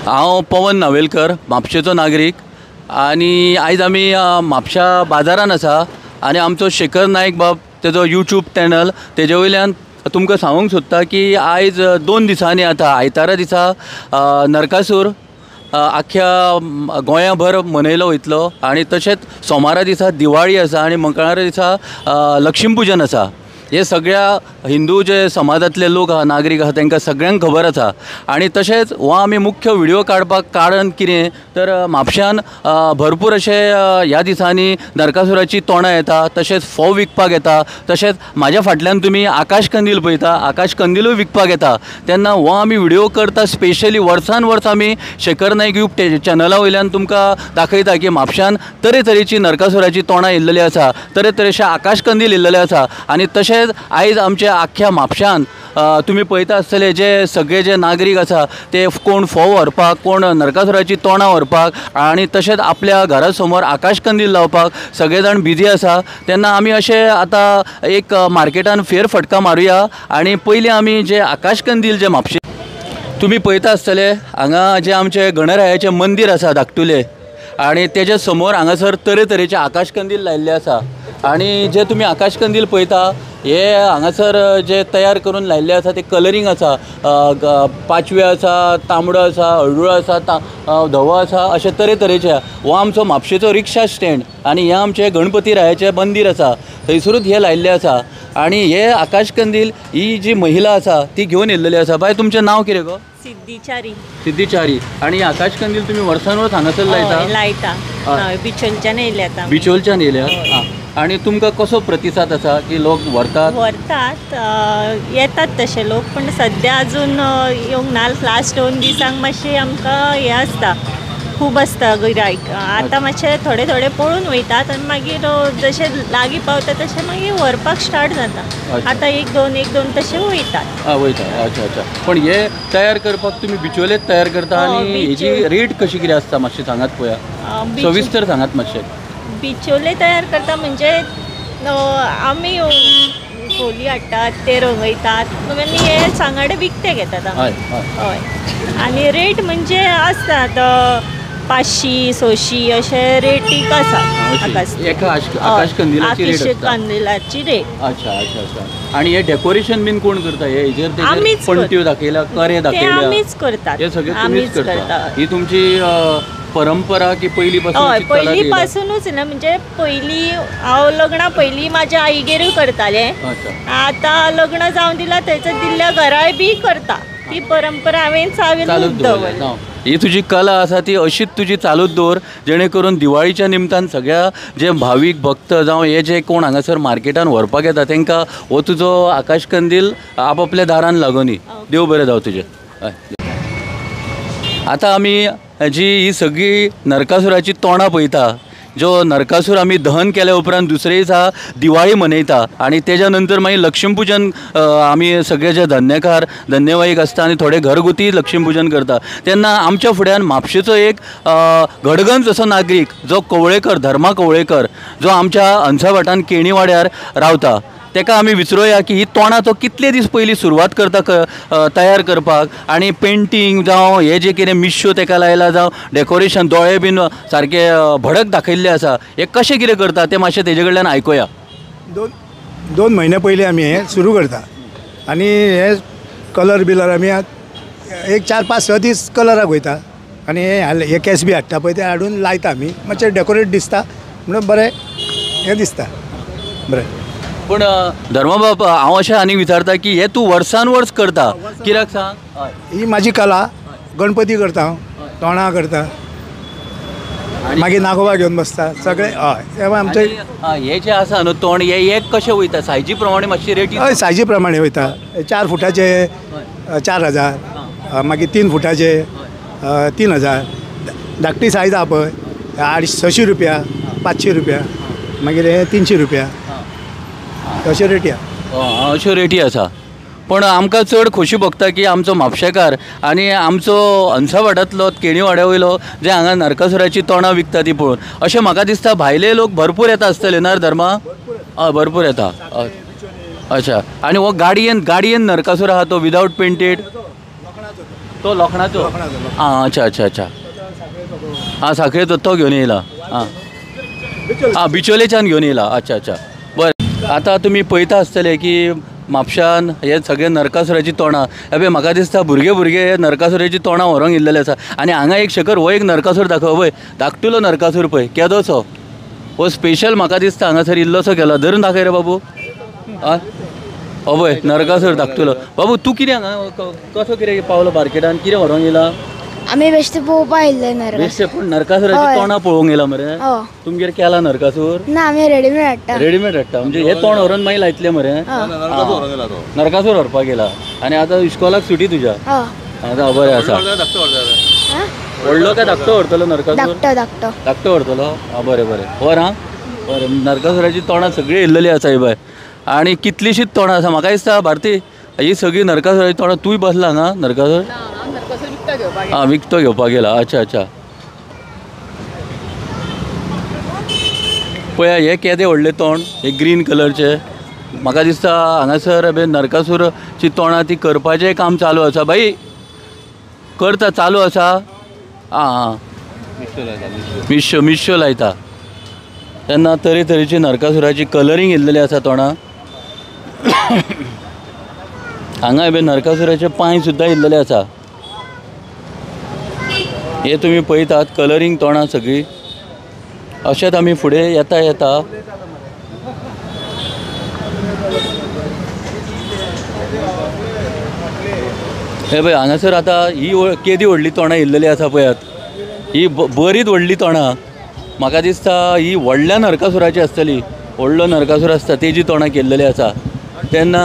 हांव पवन नावेलकर, म्हापशेचो नागरीक आणि आयज आमी म्हापशा बाजारान आसा आणि आमचो शेखर नायक बाब तेजो यूट्यूब चॅनल तेजे वयल्यान तुमकां सांगूंक सोदता की आयज 2 दिसांनी आता आयतारा दिसा नरकासूर आख्या गोंयाभर मनयलो वयतलो आणि तशेंच सोमारा दिसा दिवाळी आसा आणि मंगळारा दिसा लक्ष्मी पुजन आसा। हे सगळ्या हिंदू जे समाजातले लोक आहा नागरीक आहा तांकां सगळ्यांक खबर आसा आणि तशेंच हो आमी मुख्य व्हिडिओ काडपाक कारण कितें तर म्हापशान भरपूर अशे ह्या दिसांनी नरकासुराची तोंडां येता, तशेंच फोव विकपाक येता, तशेंच म्हाज्या फाटल्यान तुमी आकाश कंदील पळयता, आकाश कंदीलूय विकपाक येता। तेन्ना हो आमी व्हिडिओ करता स्पेशली वर्सान वर्स आमी शेखर नायक यूट्यूब चॅनला वयल्यान तुमकां दाखयता की म्हापशान तरेतरेची नरकासुराची तोंडां येयल्लेली आसा, तरेतरेचे आकाश कंदील येयल्लेले आसा आणि तशेंच आयज आमच्या आख्या म्हापशान तुम्ही पळयता आसतले जे सगळे जे नागरीक आसा ते कोण फोव व्हरपाक, कोण नरकासुराची तोंडां व्हरपाक आणि तशेंच आपल्या घरा समोर आकाश कंदील लावपाक सगळे जाण बिजी आसा। तेन्ना आमी अशे आता एक मार्केटान फेरफटका मारुया आणि पयलीं आमी जे आकाश कंदील जे म्हापशे तुम्ही पळयता आसतले हांगा जे आमचे गणरायाचें मंदिर आसा धाकटुलें आणि तेजे समोर हांगासर तरेतरेचे आकाश कंदील लायिल्ले आसा आणि जे तुम्ही आकाश कंदील पळयता हे हांगासर जे तयार करून लायिल्ले आसा ते कलरींग आसा, पाचवे आसा, तांबडो आसा, हळडुळो आसा, धवो आसा, अशे तरेतरेचे। हो आमचो म्हापशेचो रिक्षा स्टँड आणि हे आमचे गणपती रायाचें मंदिर आसा थंयसरूच हे लायिल्ले आसा आणि हे आकाश कंदील ही जी महिला आसा ती घेवन येयल्लेली आसा। बाय तुमचें नांव कितें गो? सिद्धीचारी। आणि आकाश कंदील तुम्ही वर्सान वर्स हांगासर लायता बिचोलच्यान येयले आता बिचोलच्यान येयल्या आणि तुमकां कसो प्रतिसाद आसा की लोक व्हरतात येतात तसे लोक पण सध्या अजून येवंक ना। लास्ट 2 दिसांक मातशें आमकां हे आसता, खूब आसता गिरायक। आतां मातशे थोडे थोडे पळोवन वयतात आणि मागीर जशे लागीं पावता तशें मागीर व्हरपाक स्टार्ट जाता। आतां एक दोन तशे वयतात। अच्छा अच्छा। पण हे तयार करपाक तुमी बिचोलेच तयार करता आणि हेजी रेट कशी कितें आसता मातशें सांगात पळोवया, सविस्तर सांगात मातशें। बिचोले तयार करता म्हणजे आमी खोली हाडटात ते रंगयतात आनी हे सांगाडे विकते घेतात आमी। हय आनी रेट म्हणजे आसतात 500 600 अशे रेटीक आसा आकाश कंदिलाची रेट। अच्छा अच्छा अच्छा। आणि हे डेकोरेशन बीन कोण करता? हे हेजेर पणट्यो दाखयल्या, करे दाखयल्या, आमीच करतात। हे सगळे तुमीच करता? ही तुमची परंपरा की पहिलीपासूनच ना? म्हणजे पयली हांव लग्ना पयली म्हाज्या आईगेरूय करताले, आता लग्न जावन दिला थंयसर दिल्ल्या घराय बी करता। ती परंपरा हांवें चालूच दवरली। ही तुजी कला आसा ती अशीच तुजी चालूच दवर जेणे करून दिवाळीच्या निमतान सगळ्या जे भावीक भक्त जावं हे जे कोण हांगासर मार्केटान व्हरपाक येता तांकां हो तुजो आकाश कंदील आपापल्या दारान लागोनी। देव बरें जावं तुजें। आता आमी जी ही सगळी नरकासुराची तोंडां पळयता, जो नरकासूर आमी दहन केल्या उपरांत दुसरे दिसा दिवाळी मनयता आणि तेच्या नंतर मागीर लक्ष्मी पुजन आमी सगळे जे धन्यवाईक आसता आणि थोडे घरगुती लक्ष्मी पुजन करता। तेन्ना आमच्या फुड्यान म्हापशेचो एक घडगंज असो नागरीक जो कवळेकर, धर्मा कवळेकर, जो आमच्या अंसाभाटान केणी वाड्यार रावता, तेका आमी विचारूया की ही तोंडां तो कितले दीस पयलीं सुरवात करता तयार करपाक आणि पेंटींग जावं हे जे कितें मिश्यो तेका लायला जावं डेकोरेशन दोळे बीन सारके भडक दाखयल्ले आसा, हे कशें कितें करता ते मातशें तेजे कडल्यान आयकुया। 2 म्हयने पयलीं आमी हे सुरू करता आणि हे कलर बिलर आमी एक 4-5-6 दीस कलराक वयता आणि हे केस बी हाडटा पळय ते हाडून लायता आमी, मातशें डेकोरेट दिसता म्हणून बरें हें दिसता बरें। पण धर्मबाब हांव अशें आनी विचारता की हे तूं वर्सान वर्स करता कित्याक सांग? ही म्हाजी कला। गणपती करता हांव, तोंडां करता, मागीर नागोबा घेवन बसता सगळे। हय आमचे हे जे आसा न्हू तोंड हे एक कशें वयता सायजी प्रमाणे मातशी रेट? हय सायजी प्रमाणे वयता। 4 फुटाचे 4000, मागीर 3 फुटाचे 3000, धाकटी सायज आहा पळय 600 रुपया, 500 रुपया, मागीर हे 300 रुपया, अशे रेटी आहा। अश्यो रेटी आसा। पण आमकां चड खोशी भोगता की आमचो म्हापशेकार आणि आमचो अंसाभाटांतलो केणी वाड्या वयलो जे हांगा नरकासुराची तोंडां विकता ती पळोवन अशें म्हाका दिसता भायले लोक भरपूर येता आसतले ना धर्मा? भरपूर येता। अच्छा। आणि हो गाडयेन नरकासूर आहा तो विदाउट पेंटेड तो लोखणाचो आं अच्छा अच्छा अच्छा आं साखरेचो तो घेवन येयला आं बिचोलेच्यान घेवन येयला अच्छा अच्छा बरें आतां तुमी पळयता आसतले की म्हापशान हे सगळे नरकासुराची तोंडां हे म्हाका दिसता भुरगे हे नरकासुराची तोंडां व्हरोंक येल्लेले आसा आनी हांगा एक शकल हो एक नरकासूर दाखय पळय धाकटुलो नरकासूर पळय केदोसो हो स्पेशल म्हाका दिसता हांगासर इल्लोसो केला धरून दाखय रे बाबू आं पळय नरकासूर धाकटुलो बाबू तूं कितें हांगा कसो कितें पावलो मार्केटान कितें व्हरोंक येयला आम्ही बेश्टे पळोवपा येयल्ले नरकासूर बेश्टे पूण नरकासुराची तोंडां पळोवंक येयला मरे हय तुमगेर केला नरकासूर ना आम्ही रेडीमेड हाडटा रेडीमेड हाडटा म्हणजे हे तोंड व्हरून मागीर लायतले मरे नरकासूर व्हरपाक गेला आनी आतां इस्कॉलाक सुटी तुज्या हय आतां बरें आसा व्हडलो काय धाकटो व्हरतलो नरकासूर धाकटो धाकटो धाकटो व्हरतलो आं बरें बरें वर आं बरें नरकासुराची तोंडां सगळीं येयल्लेली आसा ही बाय आनी कितलीशीच तोंडां आसा म्हाका दिसता भारती ही सगळीं नरकासुराची तोंडां तूंय बसला हांगा नरकासूर हां विकतो घेवपाक गेला अच्छा अच्छा पळया हे केदें व्हडलें तोंड हे ग्रीन कलरचे म्हाका दिसता हांगासर नरकासूरची तोंडां ती करपाचें काम चालू आसा बाई करता चालू आसा आं मिश्यो लायता तेन्ना तरेतरेची नरकासुराची कलरींग येयल्लेली आसा तोंडां हांगा हे नरकासुराचे पांय सुद्दां येयल्लेले आसा हे तुमी पळयतात कलरींग तोंडां सगळीं अशेंच आमी फुडें येता हे पळय हांगासर आतां ही केदी व्हडली तोंडां येयल्लेली आसा पळयात ही बरीच व्हडली तोंडां म्हाका दिसता ही व्हडल्या नरकासुराची आसतली व्हडलो नरकासूर आसता तेजी तोंडां केल्लेली आसा तेन्ना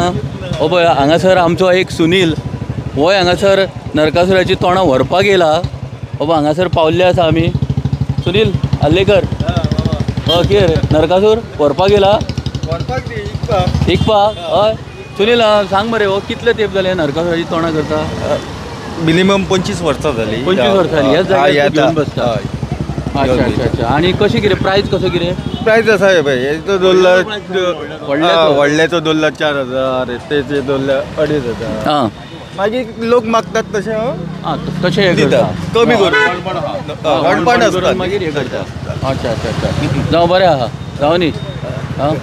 हो पळय हांगासर आमचो एक सुनील हो हांगासर नरकासुराची तोंडां व्हरपाक येयला हो हांगासर पावल्ले आसा आमी सुनील आल्लेकर कितें नरकासूर व्हरपाक येयला विकपाक हय सुनील सांग मरे हो कितले तेंप जाले नरकासुराची तोंडां करता मिनिमम 25 वर्सां जाली 25 वर्सां जाली ह्याच जाग्यार घेवन बसता अच्छा अच्छा अच्छा आनी कशें कितें प्रायस कसो कितें प्रायस आसा हे पळय हेचो 2 लाख व्हडल्याचो 2 लाख 4,000 तेचे 2 लाख 2,500 हां मागीर लोक मागतात तशें आं तशें हे दिता करता कमी करून वाडपण आसता मागीर हे करता अच्छा अच्छा अच्छा जावं बरें आहा जावं न्ही आं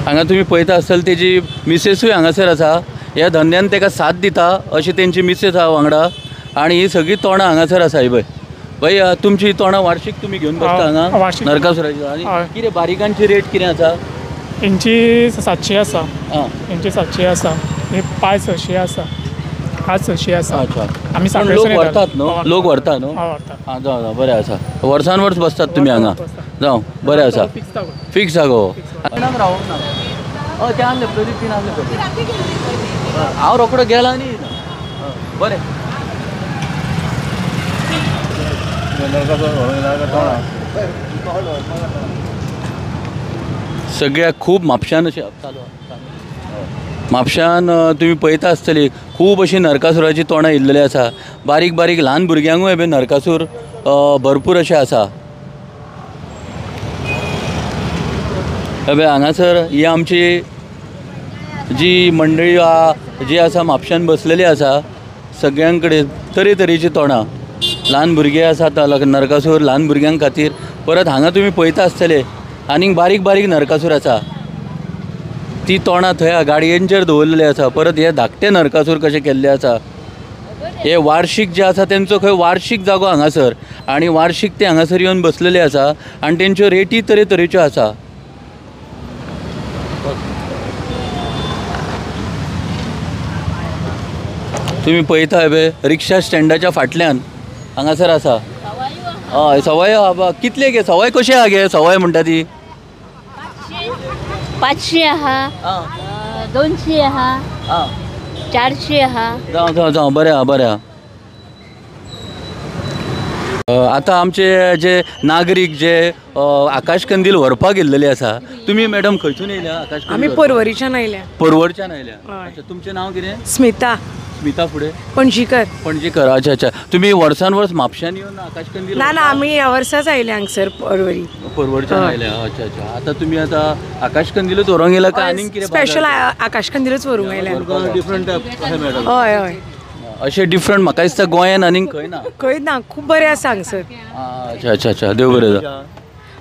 हांगा तुमी पळयता आसतले तेजी मिसेसूय हांगासर आसा ह्या धंद्यान ताका साथ दिता अशी तेंची मिसेस आहा वांगडा आनी ही सगळीं तोंडां हांगासर आसा ही भय तुमची तोंडां वार्षिक तुमी घेवन बसता हांगा नरकासुराची आनी कितें बारीकांची रेट कितें आसा इंची 700 आसा आं इंची 700 आसा हे पाय 600 आसा हात 600 आसा अच्छा आमी पूण लोक व्हरतात न्हू लोक व्हरता न्हू व्हरतात आं जावं बरें आसा वर्सान वर्स बसतात तुमी हांगा जावं बरें आसा फिक्स आसा गो रावूंक ना हय ते आसले प्रदीप तीन आसले हांव रोखडो गेला न्ही बरें सगळ्याक खूब म्हापशान अशें चालू म्हापशान तुमी पळयता आसतली खूब अशी नरकासुराची तोंडां येयल्लेली आसा बारीक बारीक ल्हान भुरग्यांकूय बी नरकासूर भरपूर अशें आसा हांगासर ही आमची जी मंडळी जी आसा म्हापशान बसलेली आसा सगळ्यां कडेन तरेतरेची तोंडां ल्हान भुरगे आसात नरकासूर ल्हान भुरग्यां खातीर परत हांगा तुमी पळयता आसतले आनीक बारीक बारीक नरकासूर आसा ती तोंडां थंय गाडयेंचेर दवरलेली आसा परत हे धाकटे नरकासूर कशे केल्ले आसा हे वार्षिक जे आसा तेंचो खंय वार्षिक जागो हांगासर आनी वार्षिक ते हांगासर येवन बसलेले आसा आनी तेंच्यो रेटी तरेतरेच्यो आसा तुमी पळयता हे रिक्षा स्टँडाच्या फाटल्यान हांगासर आसा हय सवाय कितले गे सवाय कशी आहा गे सवाय म्हणटा ती 500 आहा 200 आहा 400 आहा जावं बरें आहा आतां आमचे जे नागरीक जे आकाश कंदील व्हरपाक गेल्लेले आसा तुमी मॅडम खंयसून येयल्या आकाश आमी पर्वरीच्यान आयल्या पर्वरच्यान आयल्या अच्छा तुमचें नांव कितें स्मिता फुडें पणजीकर अच्छा अच्छा तुमी वर्सान वर्स म्हापशान येवन आकाश कंदील ना आमी ह्या वर्साच आयल्या हांगसर पर्वरच्यान आयल्या अच्छा अच्छा आतां तुमी आतां आकाश कंदीलूच व्हरोंक येयला काय आनीक कितें स्पेशल आकाश कंदीलच व्हरूंक आयल्या डिफरंट अशें मेळटा हय अशें डिफरंट म्हाका दिसता गोंयान आनीक खंय ना. खंय ना, खूब बरें आसा हांगसर. अच्छा अच्छा अच्छा, देव बरें जावं.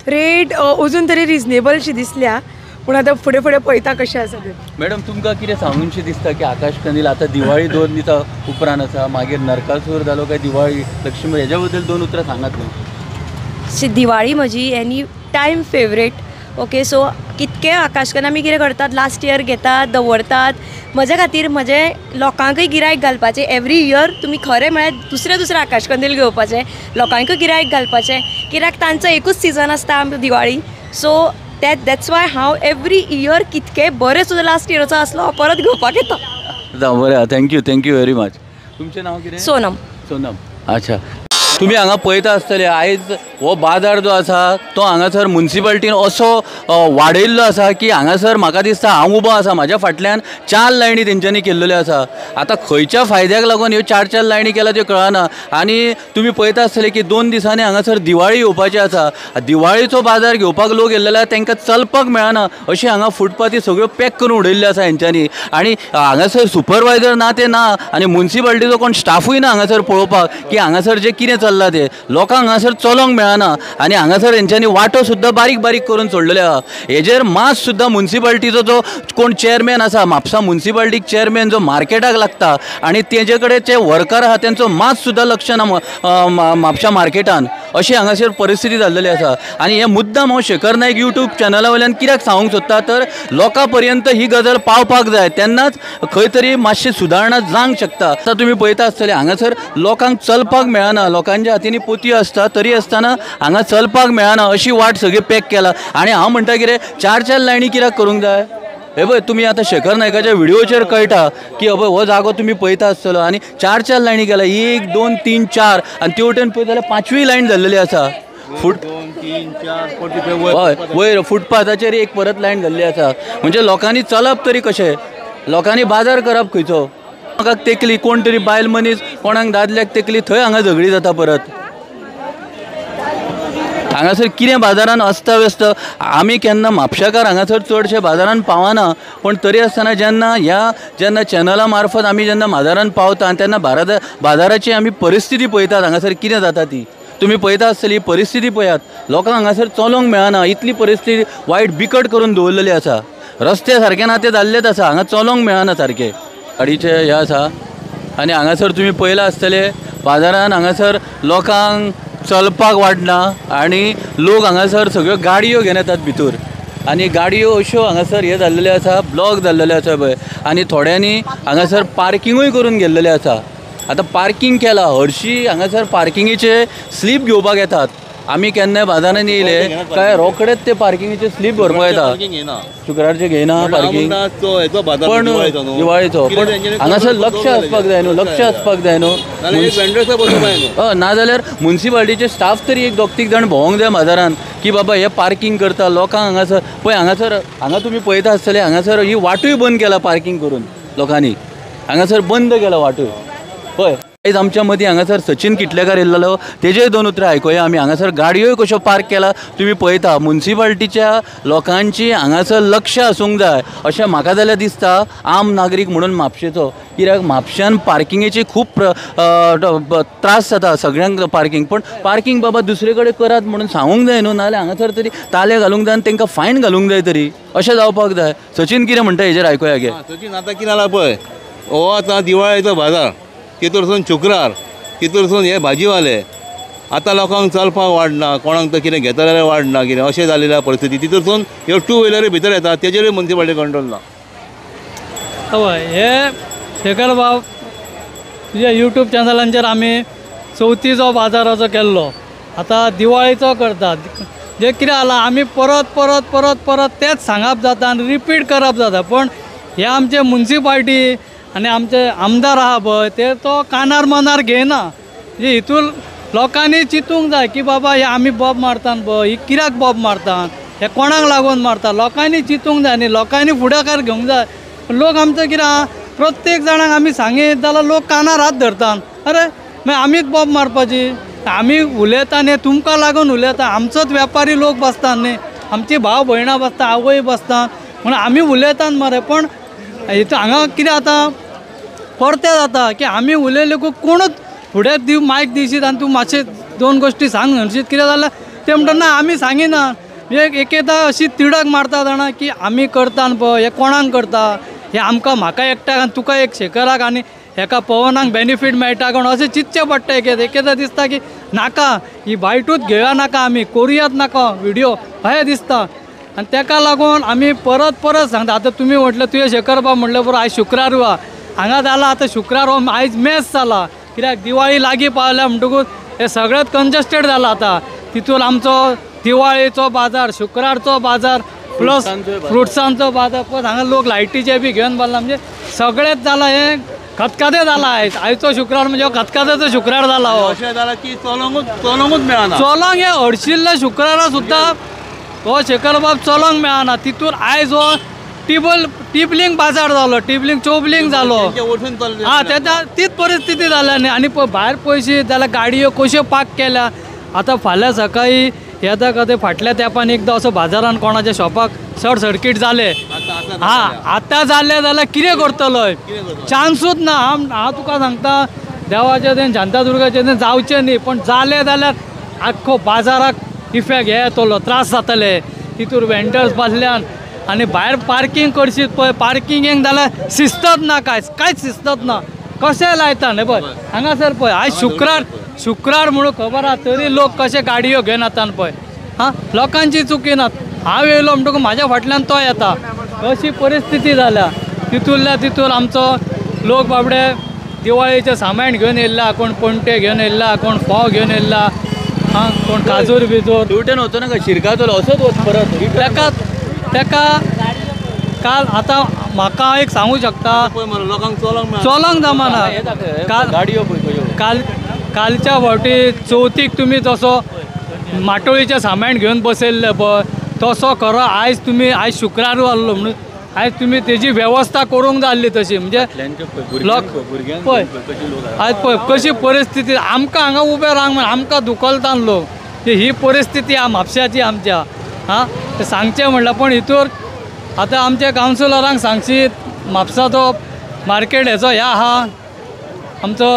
रेट अजून तरी रिजनेबलशी दिसल्या, पूण आतां फुडें फुडें पळयता कशें आसा तें. मॅडम तुमकां कितें सांगूनशें दिसता की आकाश कंदील आतां दिवाळी 2 दिसा उपरांत आसा, मागीर नरकासूर जालो काय दिवाळी लक्ष्मी, हेज्या बद्दल 2 उतरां सांगात न्हू. दिवाळी म्हजी any time favourite. Okay, so कितके आकाशकन आमी कितें करतात, लास्ट इयर घेतात, दवरतात. म्हजे खातीर म्हजे लोकांकूय गिरायक घालपाचें. एवरी इयर तुमी खरें म्हळ्यार दुसरें आकाशकंदील घेवपाचें, लोकांकूय गिरायक घालपाचें, कित्याक तांचो एकूच सिजन आसता आमची दिवाळी. सो दॅट्स वाय हांव एवरी इयर कितके बरें सुद्दां लास्ट इयरचो आसलो हांव परत घेवपाक येता. जावं बरें, थँक्यू व्हेरी मच. तुमचें नांव कितें? सोनम. सोनम. अच्छा, तुमी हांगा पळयता आसतले आयज हो बाजार जो आसा तो हांगासर म्युन्सिपाल्टीन असो वाडयल्लो आसा की हांगासर म्हाका दिसता हांव उबो आसा, म्हाज्या फाटल्यान 4 लायनी तेंच्यांनी केल्ल्यो आसा. आतां खंयच्या फायद्याक लागून ह्यो 4 लायनी केला त्यो कळना. आनी तुमी पळयता आसतले की 2 दिसांनी हांगासर दिवाळी येवपाची आसा. दिवाळीचो बाजार घेवपाक लोक येयल्ले तांकां चलपाक मेळना, अशी हांगा फुटपाथी सगळ्यो पॅक करून उडयल्ल्यो आसा हेंच्यांनी. आनी हांगासर सुपरवायजर ना ते ना, आनी म्युन्सिपाल्टीचो कोण स्टाफूय ना हांगासर पळोवपाक की हांगासर जे कितें चल्लां ते. लोकांक हांगासर चलोंक मेळना आनी हांगासर हेंच्यांनी वाटो सुद्दां बारीक बारीक करून सोडलेले आहा. हेजेर मास सुद्दां म्युन्सिपाल्टीचो जो कोण चेअरमॅन आसा, म्हापसा म्युन्सिपाल्टीक चेअरमॅन जो मार्केटाक लागता आनी तेजे कडेन जे वर्कर आहा तेंचो मास सुद्दां लक्ष ना म्हापशा मार्केटान. अशी हांगासर परिस्थिती जाल्लेली आसा. आनी हे मुद्दाम हांव शेखर नायक यूट्यूब चॅनला वयल्यान कित्याक सांगूंक सोदता तर लोकां पर्यंत ही गजाल पावपाक जाय, तेन्नाच खंय तरी मातशी सुदारणा जावंक शकता. आतां तुमी पळयता आसतले हांगासर लोकांक चलपाक मेळना, लोकांच्या हातींनी पोती आसता तरी आसतना हांगा चलपाक मेळना, अशी वाट सगळी पॅक केला. आनी हांव म्हणटा कितें 4 लायनी कित्याक करूंक जाय. हे पळय तुमी आतां शेखर नायकाच्या व्हिडिओचेर कळटा की पळय हो जागो तुमी पळयता आसतलो आनी 4 लायनी केला, 1 2 3 4 आनी ते वटेन पळयत जाल्यार 5वी लायन जाल्लेली आसा. 2 3 4 हय वयर फुटपाथाचेर एक परत लायन घाल्ली आसा. म्हणजे लोकांनी चलप तरी कशें, लोकांनी बाजार करप खंयचो. म्हाका तेकली कोण तरी बायल मनीस कोणाक दादल्याक तेकली थंय हांगा झगडी जाता परत. हांगासर कितें बाजारान अस्तव्यस्त. आमी केन्ना म्हापशाकार हांगासर चडशे बाजारान पावना, पण तरी आसतना जेन्ना चॅनला मार्फत आमी जेन्ना बाजारान पावता तेन्ना बाजाराची आमी परिस्थिती पळयतात हांगासर कितें जाता ती. तुमी पळयता आसतली परिस्थिती पळयात, लोकांक हांगासर चलोंक मेळना, इतली परिस्थिती वायट बिकट करून दवरलेली आसा. रस्ते सारके ना ते जाल्लेच आसा, हांगा चलोंक मेळना सारके. गाडीचे हे आसा आनी हांगासर तुमी पळयला आसतले बाजारान हांगासर लोकांक चलपाक वाटना आनी लोक हांगासर सगळ्यो गाडयो घेवन येतात भितर आनी गाडयो अश्यो हांगासर हे जाल्लेले आसा, ब्लॉक जाल्लेले आसा पळय. आनी थोड्यांनी हांगासर पार्किंगूय करून गेल्लेले आसा. आतां पार्किंग केला, हरशीं हांगासर पार्किंगेचे स्लीप घेवपाक येतात. आमी केन्नाय बाजारान येयले काय रोकडेच ते पार्किंगेचे स्लीप भरपाक येता. शुक्रारचे घेयना पार्किंग, पण दिवाळीचो. पण हांगासर लक्ष आसपाक जाय न्हू, लक्ष आसपाक जाय न्हू. नाजाल्यार म्युन्सिपाल्टीचे स्टाफ तरी 1-2 जाण भोंवंक जाय बाजारान की बाबा हे पार्किंग करता लोकांक हांगासर पळय. हांगा तुमी पळयता आसतले हांगासर ही वाटूय बंद केला पार्किंग करून लोकांनी. हांगासर बंद केला वाटूय पळय. आयज आमच्या मदीं हांगासर सचिन किटलेकार येयल्लो, तेजेय 2 उतरां आयकुया आमी. हांगासर गाडयोय कश्यो पार्क केला तुमी पळयता. म्युन्सिपाल्टीच्या लोकांची हांगासर लक्ष आसूंक जाय अशें म्हाका जाल्यार दिसता, आम नागरीक म्हणून म्हापशेचो. कित्याक म्हापशान पार्किंगेची खूब त्रास जाता सगळ्यांक पार्किंग. पण पार्किंग बाबा दुसरे कडेन करात म्हणून सांगूंक जाय न्हू, नाजाल्यार हांगासर तरी ताले घालूंक जाय आनी तांकां फायन घालूंक जाय तरी, अशें जावपाक जाय. सचिन कितें म्हणटा हेजेर आयकुया गे. सचिन आतां कितें जाला पळय, हो आतां दिवाळेचो बाजार, तितूरसून शुक्रार, तितूरसून हे भाजीवाले. आतां लोकांक चलपाक वाडना, कोणाक तर कितें घेता जाल्यार वाडना, कितें अशें जाल्लेल्या परिस्थिती. तितूरसून ह्यो 2 व्हिलरी भितर येता, तेजेरूय म्युन्सिपाल्टी कंट्रोल ना. हय, हे शेखर बाब तुज्या यूट्यूब चॅनलांचेर आमी चवथीचो बाजाराचो केल्लो, आतां दिवाळीचो करतात. जे कितें जाला आमी परत परत परत परत तेच सांगप जाता आनी रिपीट करप जाता. पण हे आमचे म्युन्सिपाल्टी आनी आमचे आमदार आहा पळय ते तो कानार मनार घेयना. म्हणजे हितून लोकांनी चिंतूंक जाय की बाबा हे आमी बॉब मारतात पळय, ही कित्याक बॉब मारतात, हे कोणाक लागून मारता, लोकांनी चिंतूंक जाय न्ही, लोकांनी फुडाकार घेवंक जाय. लोक आमचो कितें आहा, प्रत्येक जाणांक आमी सांगीत जाल्यार लोक कानार हात धरतात. अरे मागीर आमीच बॉब मारपाची, आमी उलयता न्ही तुमकां लागून उलयता. आमचोच वेपारी लोक बसतात न्ही, आमची भाव भयणां बसता, आवय बसतात, म्हणून आमी उलयतात मरे. पण हितून हांगा कितें जाता, परते जाता की आमी उलयले कोणूच फुडें दिव मायक दिशीत आनी तूं मातशें 2 गोश्टी सांग म्हणशीत कितें जाल्यार ते म्हणटा ना आमी सांगिना. एकदा अशी तिडक मारता जाणा की आमी करता पळय हे कोणाक करता, हे आमकां म्हाका एकट्याक आनी तुका एक शेखराक आनी हेका पवनाक बेनिफीट मेळटा कोण अशें चिंतचें पडटा. एकदा दिसता की नाका ही बायटूच घेवया नाका, आमी करुयात नाका व्हिडिओ अशें दिसता. आनी तेका लागून आमी परत सांगता. आतां तुमी म्हटलें तुवें शेखर बाब म्हणलें बरो आयज शुक्रार हांगा जाला. आतां शुक्रार हो आयज मेस जाला कित्याक दिवाळी लागीं पावल्या म्हणटकूच हे सगळ्यात कंजस्टेड जाला. आतां तितून आमचो दिवाळीचो बाजार, शुक्रारचो बाजार प्लस फ्रुट्सांचो बाजार प्लस हांगा लोक लायटीचे बी घेवन बांदला. म्हणजे सगळेंच जाला हे खतखतें जाला. आयचो शुक्रार म्हणजे खतखतेचो शुक्रार जाला. हो अशें जाला की चलोंकूच मेळना. चलोंक हे हरशिल्ल्या शुक्रारा सुद्दां हो शेखर बाब चलोंक मेळना. तितून आयज हो टिबलिंग बाजार जालो, टिबलिंग चोबलिंग जालो. हां तेन्ना तीच परिस्थिती जाल्या न्ही. आनी भायर पयशे जाल्यार गाडयो कश्यो पार्क केल्या. आतां फाल्यां सकाळीं येता कदें फाटल्या तेंपान एकदां असो बाजारान कोणाच्या शॉपाक शॉर्ट सर्कीट जालें. हां आतां जालें जाल्यार कितें करतलो, चान्सूच ना. हांव तुका सांगता देवाचें तें शांतादुर्गाचें तें जावचें न्ही, पण जालें जाल्यार आख्खो बाजाराक इफेक्ट हे येतलो, त्रास जातले. तितूर वेंडर्स बसल्यान आनी भायर पार्किंग करशीत पळय, पार्किंगेक जाल्यार शिस्तच ना, कांयच शिस्तच ना. कशें लायता न्ही पळय हांगासर पळय. आयज शुक्रार म्हणून खबर आहा तरी लोक कशे गाडयो घेवन येतात पळय. हां लोकांची चुकी ना. हांव येयलो म्हणटकूच म्हाज्या फाटल्यान तो येता. अशी परिस्थिती जाल्या. तितूंतल्या तितून आमचो लोक बाबडे दिवाळीचें सामान घेवन येयला, कोण पणटे घेवन येयला, कोण फोव घेवन येयला, हां कोण काजूर बिजूर तेवटेन वचना का शिरकातलो असोच वच परत. तेका काल आतां म्हाका एक सांगू शकता लोकांक चलोंक जमना. गाडयो पळय कालच्या फावटी चवथीक तुमी जसो माटोळीचें सामान घेवन बसयल्ले पळय तसो खरो आयज तुमी आयज शुक्रार आहलो म्हणून आयज तुमी तेजी वेवस्था करूंक जाय आसली तशी. म्हणजे लोक पळय आयज पळय कशी परिस्थिती आमकां हांगा उबें रावंक मेळना, आमकां दुखलता लोक. ही परिस्थिती आहा म्हापश्याची आमच्या. हां तें सांगचें म्हणल्यार पण हितूर आतां आमच्या कावन्सिलरांक सांगशीत म्हापसाचो मार्केट हेचो हे आहा आमचो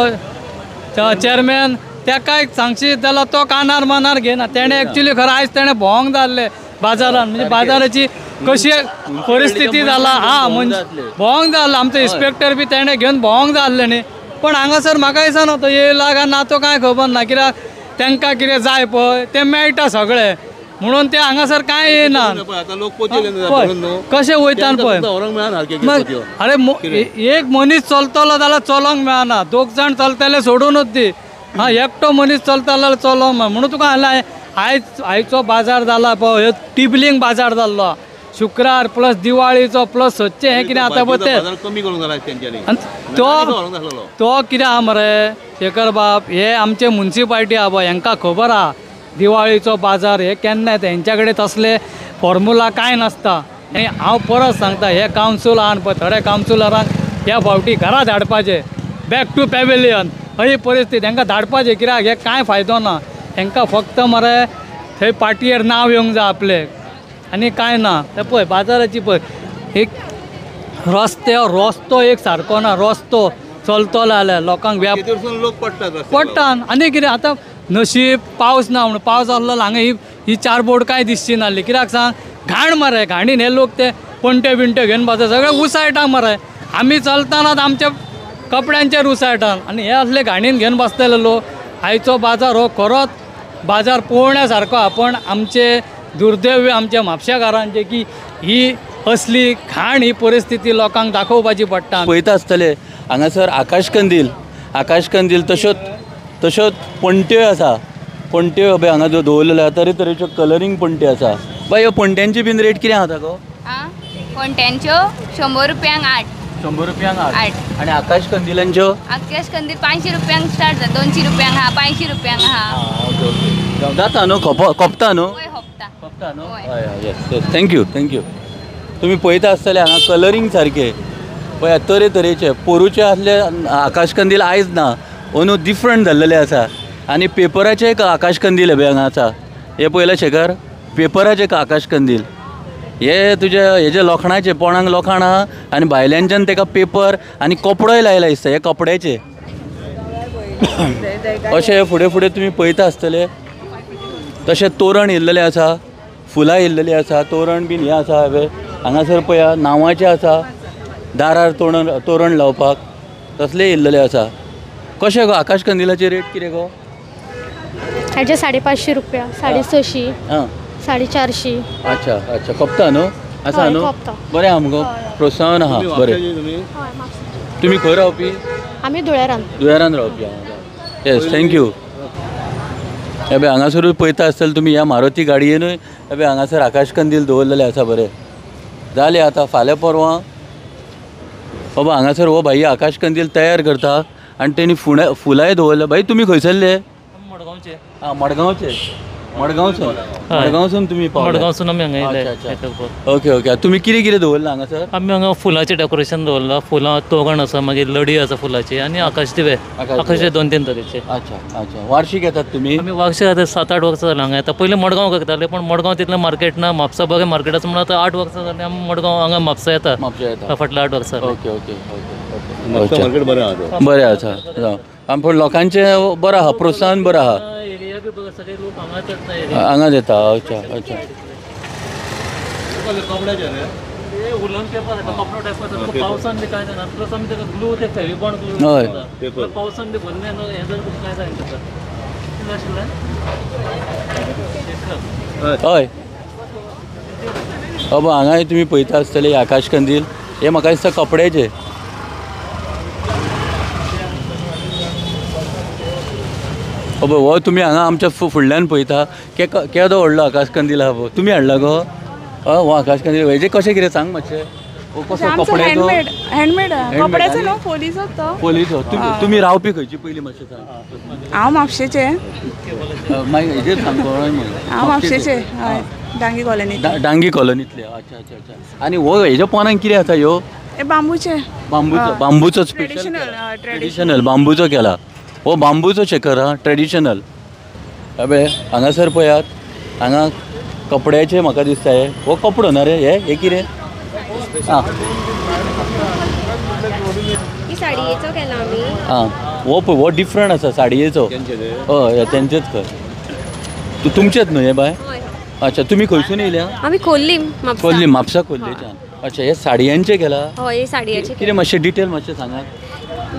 चेअरमॅन तेकाय सांगशीत जाल्यार तो कानार मनार घेना. तेणें एक्चुली खरें आयज तेणें भोंवंक जाल्लें बाजारान, म्हणजे बाजाराची कशी परिस्थिती जाला. हां म्हणजे भोंवंक जाल्लें. आमचो इन्स्पेक्टर बी तेणें घेवन भोंवंक जाल्लें न्ही. पण हांगासर म्हाका दिसना तो येयला काय ना तो कांय खबर ना. कित्याक तांकां कितें जाय पळय तें मेळटा सगळें म्हणून ते हांगासर कांय येना. कशें वयता पळय. अरे एक मनीस चलतलो जाल्यार चलोंक मेळना, 2 जाण चलतले सोडूनच दी. हां एकटो मनीस चलता जाल्यार चलोंक मेळना. म्हणून तुका सांगलें आयचो बाजार जाला पळय टिबलिंग बाजार जाल्लो. शुक्रार प्लस दिवाळीचो प्लस सदचें हें कितें आतां पळय तें तो कितें आहा मरे शेखर बाब, हे आमचे म्युन्सिपाल्टी आहा पळय हांकां खबर आहा दिवाळीचो बाजार हे केन्ना येता. हेंच्या कडेन तसले फॉर्मुला कांय नासता. हें हांव परत सांगता हे कावन्सिल आहा पळय थोड्या कावन्सिलरांक ह्या फावटी घरा धाडपाचें बॅक टू पॅविलियन. अशी परिस्थिती हांकां धाडपाचें कित्याक हे कांय फायदो ना. हांकां फक्त मरे थंय पाटयेर नांव येवंक जाय आपलें आनी कांय ना. ते पळय बाजाराची पळय एक रस्तो एक सारको ना. रस्तो चलतलो जाल्यार लोकांक लोक पडटा. आनी कितें आतां नशीब पावस ना म्हणून पावस आसलो हांगा ही 4 बोर्ड कांय दिसची नासली. कित्याक सांग घाण मरे घाणीन हे लोक ते पणटे बिणटे घेवन बसता सगळे उसायटा मरे. आमी चलतानाच आमच्या कपड्यांचेर उसायटान आनी हे असले घाणीन घेवन बसतले लोक. आयचो बाजार हो खरोच बाजार पळोवण्या सारको आहा. पण आमचे दुर्दैव आमच्या म्हापशेकारांचे की ही असली घाण ही परिस्थिती लोकांक दाखोवपाची पडटा. पळयता आसतले हांगासर आकाश कंदील तश्योच पणट्यो आसा. पणट्यो बी हांगा जो दवरलेलो आसा तरेतरेच्यो कलरींग पणट्यो आसा. बाय ह्यो पणट्यांची बीन रेट कितें आसा गो? पणट्यांच्यो 100 रुपयांक 8. 100 रुपयांक 8. आनी आकाश कंदिलांच्यो? आकाश कंदील 500 रुपयांक स्टार्ट जाता. 200 रुपयांक आहा, 500 रुपयांक आहा. जाता न्हू खोपता न्हू? खोपता न्हू. हय येस थँक्यू. तुमी पळयता आसतले हांगा कलरींग सारके पळय तरेतरेचे पोरूचे आसले आकाश कंदील आयज ना अंदू डिफरंट जाल्लेले आसा. आनी पेपराचे एक आकाश कंदील हे हांगा आसा. हे पळयला शेखर पेपराचे आकाश कंदील हे हेजे लोखणाचे पोणांक लोखण आहा आनी भायल्यांच्यान ताका पेपर आनी कपडोय लायला दिसता हे कपड्याचे अशें फुडें फुडें तुमी पळयता आसतले तशें तोरण येयल्लेलें आसा फुलां येयल्लेलीं आसा तोरण बीन हें आसा हांवें हांगासर पळया नांवाचें आसा दारार तोरण लावपाक तसलें येयल्लेलें आसा कशें गो आकाश कंदिलाची रेट कितें गो हाचे 550 रुपया 650 हां 450 अच्छा अच्छा कपता न्हू आसा हय, न्हू कपता. बरें आहा मुगो प्रोत्साहन आहा बरें तुमी खंय रावपी आमी धुळेरान दुयारान रावपी येस थँक्यू हे पळय हांगासरूच पळयता आसतले तुमी ह्या मारुती गाडयेनूय हे पळय हांगासर आकाश कंदील दवरलेले आसा बरें जालें आतां फाल्यां परवां बाबा हांगासर हो भाई आकाश कंदील तयार करता आनी तेणी फुलांय दवरल्या भाई तुमी खंयसरले मडगांवचे आं मडगांवसून तुमी मडगांवसून आमी हांगा अच्छा, येयले अच्छा. ओके ओके तुमी कितें कितें दवरलां हांगासर आमी हांगा फुलांचें डेकोरेशन दवरलां फुलां तोरण आसा मागीर लडी आसा फुलाची आनी आकाश दिवे आकाशचे 2-3 तरेचे अच्छा अच्छा वार्षिक येतात तुमी आमी वार्षिक आतां 7-8 वर्सां जालीं हांगा येता पयलीं मडगांव करताले पण मडगांव तितलें मार्केट ना म्हापसा बरें मार्केट आसा म्हणून आतां 8 वर्सां जालीं आमी मडगांव हांगा म्हापसा येता फाटल्या 8 वर्सां okay okay okay Mapusa market बरें आहा बरें आसा आनी पूण लोकांचें बरें आहा प्रोत्साहन बरें आहा एरिया बी बघा सगळे लोक हांगाच येता हांगा येता अच्छा अच्छा उलन पेपर येता कपडो टायप आसा पावसान बी कांय जायना प्लस आमी ताका ग्लू ते फेविबॉन्ड ग्लू हय पावसान बी भरले हें जर कांय जायना ताका कितें आशिल्लें हय बाबा हांगाय तुमी पळयता आसतले आकाश कंदील हे म्हाका दिसता कपड्याचे बाबा हो तुमी हांगा आमच्या फुडल्यान पळयता केदो व्हडलो आकाश कंदील आहा पळय तुमी हाडला गो हो आकाश कंदील हेजे कशें कितें सांग मातशें कसो कपड्याचो हँडमेड कपड्याचो न्हू पोलिसो तो पोलिसो तुमी रावपी खंयची पयली मातशें सांग हांव म्हापशेचे मागीर हेजेर सांग हांव म्हापशेचे हय डांगी कॉलनी डांगी कॉलनीतले अच्छा अच्छा अच्छा आनी हो हेज्या पोनाक कितें आसा ह्यो हे बांबूचे बांबूचो स्पेशल ट्रेडिशनल बांबूचो केला हो बांबूचो शेकर हा ट्रेडिशनल अबे हांगासर पळयात हांगा कपड्याचे म्हाका दिसता हे हो कपडो ना रे हे कितें आं साडयेचो केला आमी आं हो पळय हो डिफरंट आसा साडयेचो हय तेंचेच खंय तुमचेच न्हू हे बाय अच्छा तुमी खंयसून येयल्या आमी खोल्लीम खोल्ली म्हापसा खोल्लेच्यान अच्छा हे साडयांचे केला हय साडयेचे कितें मातशें डिटेल मातशें सांगात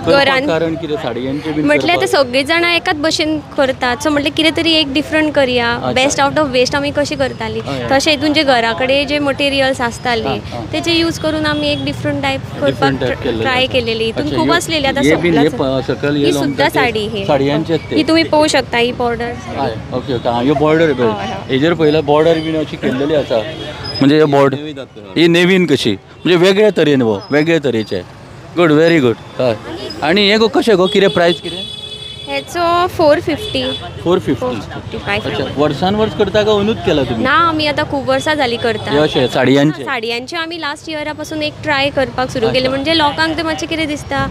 कारण कितें साडयांचे बी म्हटल्यार ते सगळीं जाणां एकाच भशेन करतात सो म्हटलें कितें तरी एक डिफरंट करया बेस्ट आउट ऑफ वेस्ट आमी कशी करताली तशें हितून जे घरा कडेन जे मटेरियल्स आसताले तेचे यूज करून आमी एक डिफरंट टायप करपाक ट्राय केलेली हितून खूब आसलेली आतां ही सुद्दां साडी ही तुमी पळोवंक शकता ही बॉर्डर ओके ओके ह्यो बॉर्डर हेजेर पयला बॉर्डर बीन अशी केल्लेली आसा म्हणजे हे बॉर्डर ही नेवीन कशी म्हणजे वेगळ्या तरेन वो वेगळे तरेचे गुड व्हेरी गुड हय आनी हे गो कशें गो कितें प्रायस कितें हेचो 450 अच्छा वर्सान वर्स करता का अनूच केला तुमी ना आमी आतां खूब वर्सां जालीं करता अशें साडयांचे आमी लास्ट इयरा पासून एक ट्राय करपाक सुरू केलें म्हणजे लोकांक ते मातशें कितें दिसता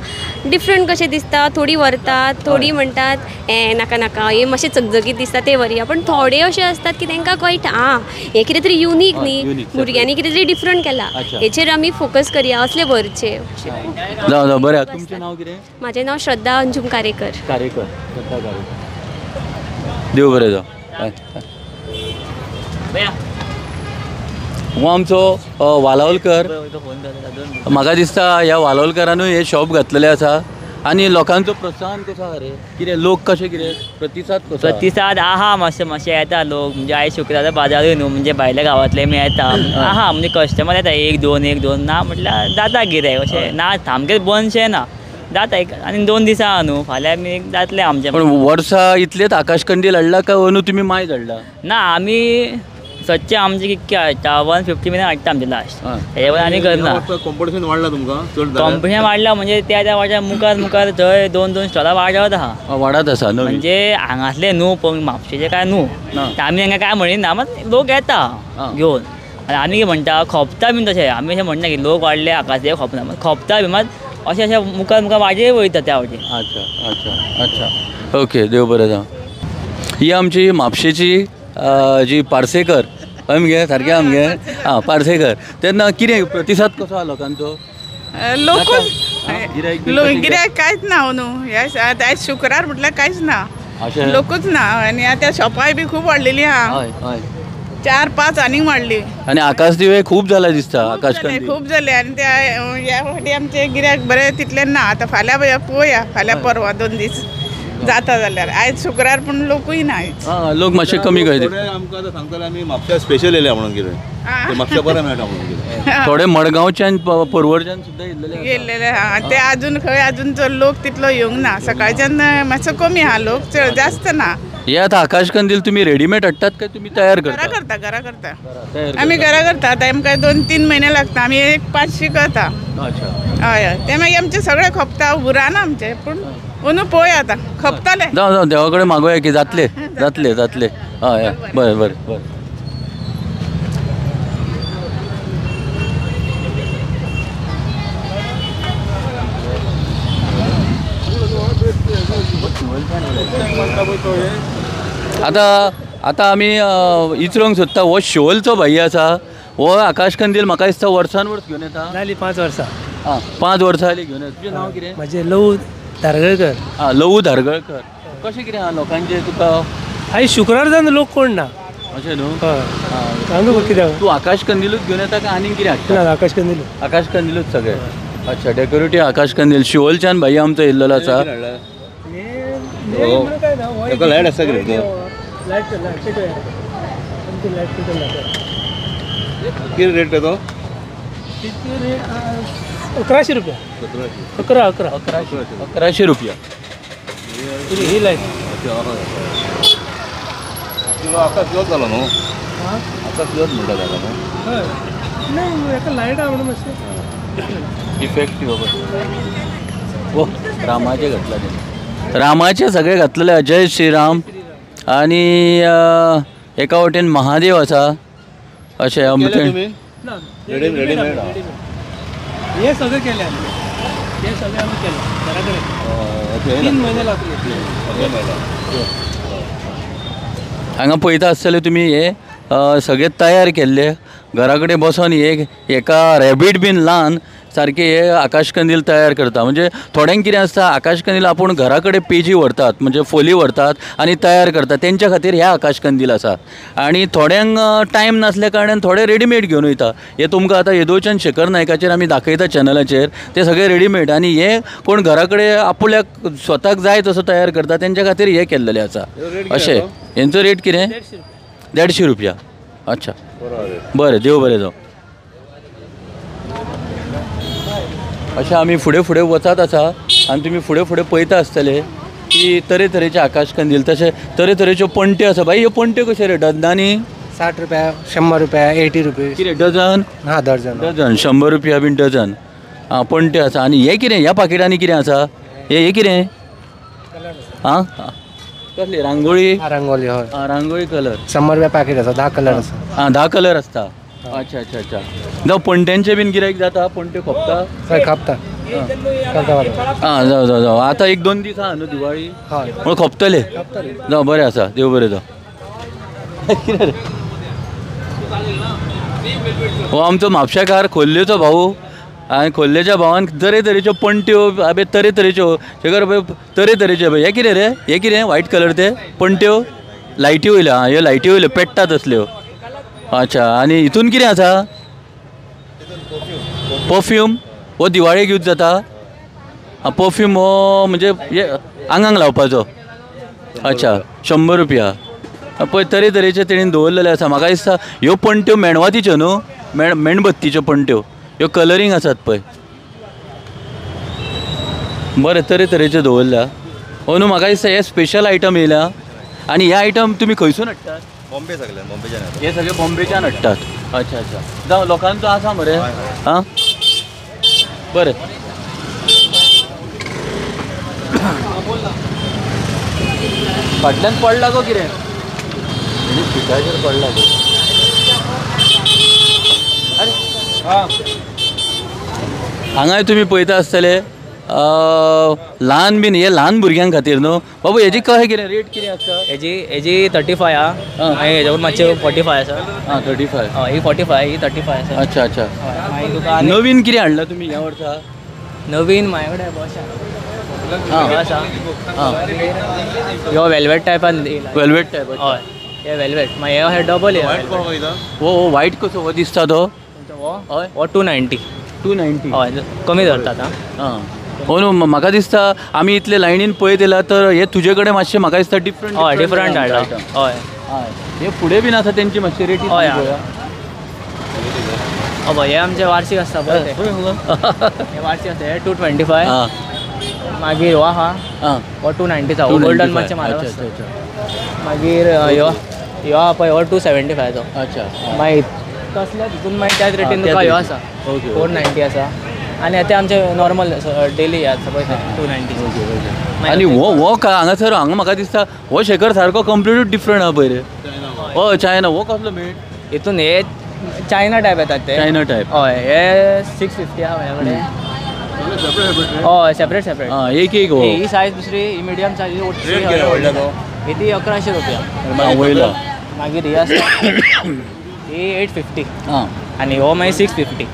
डिफरंट कशें दिसता थोडी व्हरतात थोडी म्हणटात हें नाका नाका हे मातशें चकचकीत दिसता ते व्हरया पण थोडे अशे असतात की तांकां कळटा हें कितें तरी युनीक न्ही भुरग्यांनी कितें तरी डिफरंट केला हेचेर आमी फोकस करया असले व्हरचे जावं बरें तुमचें नांव कितें म्हाजें नांव श्रद्धा अंजूम कारेकर देव बरें जावं हो आमचो वालावलकर म्हाका दिसता ह्या वालावलकरानूय हे शॉप घातलेलें आसा आनी लोकांचो प्रोत्साहन कसो आहा रे कितें लोक कशे कितें प्रतिसाद आहा मातशे येता लोक म्हणजे आयज शुक्रार बाजारूय न्हू म्हणजे भायल्या गांवांतले बी येता आहा म्हणजे कस्टमर येता एक दोन ना म्हटल्यार जाता गिरायक अशें ना सामकेंच बंदशें ना जाता एक आनी 2 दिसां आहा न्हू फाल्यां आमी जातलें आमचें पण वर्सा इतलेच आकाश कंदील हाडला काय अंदू तुमी मायज हाडला ना आमी सच्चे आमचे कितके हाडटा 150 मिनिट हाडटा आमचे लास्ट तेज्या वयर आनी करना कॉम्पिटिशन वाडला तुमकां कॉम्पिटिशन वाडला म्हणजे त्या वाट्या मुखार थंय 2 स्टॉलां वाडत आहा वाडत आसा म्हणजे हांगासले न्हू पण म्हापशेचे काय न्हू आमी हांगा काय म्हणिना मात लोक येता घेवन आनी आमी कितें म्हणटा खोपता बीन तशें आमी अशें म्हणना की लोक वाडले आकाशे खोपना मात खोपता बी मात अशें मुखार वाजे वयता त्या वाटेन अच्छा अच्छा अच्छा ओके देव बरें जावं ही आमची म्हापशेची जी पार्सेकर अमगे सारके आमगे आं पार्सेकर तेन्ना कितें प्रतिसाद कसो आहा लोकांचो लोकूच गिरायक बी गिरायक कांयच ना न्हू हे आयज शुक्रार म्हटल्यार कांयच ना अशें लोकूच ना आनी आतां शॉपाय बी खूब वाडलेली आहा हय हय 4-5 आनीक वाडली आनी आकाश दिवे खूब जाला दिसता आकाश कंदील खूब जाले आनी ते ह्या फावटी आमचे गिरायक बरें तितलें ना आतां फाल्यां पळोवया फाल्यां परवा 2 दीस जाता जाल्यार आयज शुक्रार पूण लोकूय ना आयज लोक मातशे कमी कळटा आमकां आतां सांगताले आमी म्हापशा स्पेशल येयल्या म्हणून कितें ते म्हापशा बरें मेळटा म्हणून कितें थोडे मडगांवच्यान परवरच्यान सुद्दां येयलेले गेल्लेले हा ते अजून खंय अजून चड लोक तितलो येवंक ना सकाळच्यान मातसो कमी आहा लोक चड जास्त ना हे आता आकाश कंदील तुम्ही रेडीमेड हाडटात काय तुम्ही तयार घरा करता करता घरा करता आमी घरा करता आतां आमकां 2-3 म्हयने लागता आमी 1-5 करता अच्छा हय हय ते मागीर आमचे सगळे खपता उराना आमचे पूण अंदू पळोवया आतां खपताले जाऊ जाऊ देवा कडेन मागोया की जातले जातले जातले हय हय बरें बरें बरें आता आता आमी इचरोंक सोदता हो शोलचो भाई आसा हो आकाश कंदील म्हाका दिसता वर्सान वर्स घेवन येता जाली 5 वर्सां 5 वर्सां जाली घेवन येता तुजें नांव कितें म्हजें लव धारगळकर लवू धारगळकर कशें कितें आहा लोकांचें तुका आयज शुक्रार जावन लोक कोण ना अशें न्हू सांगू कित्याक तूं आकाश कंदीलूच घेवन येता काय आनीक कितें हाडटा ना आकाश कंदील आकाश कंदीलूच सगळे अच्छा डेकोरेटीव आकाश कंदील शिवोलच्यान भाई आमचो येयल्लो आसा ताका लायट आसा कितें कितें रेट तो 1100 रुपया 1100 रुपया ही लायट आकाश लोत जालो न्हू आकाश लोत म्हणटा ताका न्हू नाही एका लायट आहा म्हणून मातशें इफेक्टीव बाबा ओ रामाचे घातला तेणे रामाचे सगळे घातलेले जय श्रीराम आणि एका वटेन महादेव आसा अशें रेडीमेड हे सगळें केलें आमी हे सगळें आमी केलें घरा कडेन 3 म्हयने लागले हांगा पळयता आसतले तुमी हे सगळे तयार केल्ले घरा कडेन बसून एका रॅबीट बीन ल्हान सारके हे आकाश कंदील तयार करता म्हणजे थोड्यांक कितें आसता आकाश कंदील आपूण घरा कडेन पेजी व्हरतात म्हणजे फोली व्हरतात आनी तयार करतात तेंच्या खातीर हे आकाश कंदील आसा आणि थोड्यांक टायम नासल्या कारणान थोडे रेडीमेड घेवन वयता हे तुमकां आतां येदोळच्यान शेखर नायकाचेर आमी दाखयता चॅनलाचेर ते सगळे रेडीमेड आनी हे कोण घरा कडेन आपुल्याक स्वताक जाय तसो तयार करता तेंच्या खातीर हे केल्लेले आसा अशें हेंचो रेट कितें 150 रुपया अच्छा बरें देव बरें जावं अशें आमी फुडें फुडें वचत आसा आनी तुमी फुडें फुडें पळयता आसतले की तरेतरेचे आकाश कंदील तशें तरेतरेच्यो पणट्यो आसा भाई ह्यो पणट्यो कशे रे डजनांनी 60 रुपया 100 रुपया 80 रुपीज कितें डझन हा डझन 100 रुपया बीन डझन आं पणट्यो आसा आनी हे कितें ह्या पाकिटांनी कितें आसा हे कितें आं कसली रांगोळी रांगोळी हय रांगोळी कलर 100 रुपया पॅकेट आसा 10 कलर आसा 10 कलर आसता अच्छा अच्छा अच्छा जावं पणट्यांचे बीन गिरायक जाता पणट्यो खपता हय खपता आं जावं जावं जावं आतां 1-2 दीस आहा न्हू दिवाळी म्हणून खपतले जावं बरें आसा देव बरें जावं कितें रे हो आमचो म्हापशेकार खोर्लेचो भाऊ आनी खोर्लेच्या भावान तरेतरेच्यो पणट्यो हांवें तरेतरेच्यो शेखर पळय तरेतरेच्यो पळय हे कितें रे हे कितें व्हायट कलर ते पणट्यो लायटी वयल्यो आं ह्यो लायटी वयल्यो पेट्टात असल्यो अच्छा आनी हितून कितें आसा परफ्यूम हो दिवाळेक यूज जाता परफ्यूम हो म्हणजे हे आंगांक लावपाचो अच्छा 100 रुपया पळय तरेतरेचे तेणीन दवरलेले आसा म्हाका दिसता ह्यो पणट्यो मेणवातीच्यो न्हू मेणबत्तीच्यो पणट्यो ह्यो कलरींग आसात पळय बरें तरेतरेचे दवरल्या हो न्हू म्हाका दिसता हे स्पेशल आयटम येयल्या आनी हे आयटम तुमी खंयसून हाडटात बॉम्बे सगळ्यान बॉम्बेच्यान हे सगळे बॉम्बेच्यान हाडटात अच्छा अच्छा जावं लोकांचो आसा मरे आं बरें फाटल्यान पडला गो कितें पिठाचेर पडला गो अरे हांगाय तुमी पळयता आसतले ल्हान बीन हे ल्हान भुरग्यां खातीर न्हू बाबू हेजी कशें कितें रेट कितें आसता हेजी 35 आहा मागीर हेजे मातशे 45 आसा 35 ही 45 ही 35 आसा अच्छा अच्छा मागीर तुका नवीन कितें हाडला तुमी ह्या वर्सा नवीन म्हाजे कडेन आसा ह्यो वेल्वेट टायपान वेल्वेट टायप हय हे वेल्वेट मागीर हे डबल हो वायट कसो हो दिसता तो हय हो 290 हय कमी धरतात आं हो न्हू म्हाका दिसता आमी इतले लायनीन पळयत येयला तर हे तुजे कडेन मातशें म्हाका दिसता डिफरंट हय डिफरंट हाडला हय हे फुडें बीन आसा तेंची मातशी रेटी हय हय हे आमचे वार्षिक आसता पळय ते हे वार्षिक आसता हे 225 मागीर हो आहा हो 290 हो गोल्डन मातशें म्हारग आसता मागीर ह्यो आहा पळय हो 275 तो अच्छा मागीर तसल्या तितून मागीर त्याच रेटीन तुका ह्यो आसा 490 आसा आनी ते आमचे नॉर्मल डेली आसा पळय 290 आनी हो हांगासर हांगा म्हाका दिसता हो शेखर सारको कंप्लीटूच डिफरंट आहा पळय रे हो चायना हो कसलो मीठ हितून हे चायना टायप येतात ते चायना टायप हय हे 650 आहा म्हाजे कडेन हय सेपरेट एक एक हो ही सायज दुसरी ही मिडियम सायज ही ती 1100 रुपया वयला मागीर ही आसा ही 850 आनी हो मागीर 650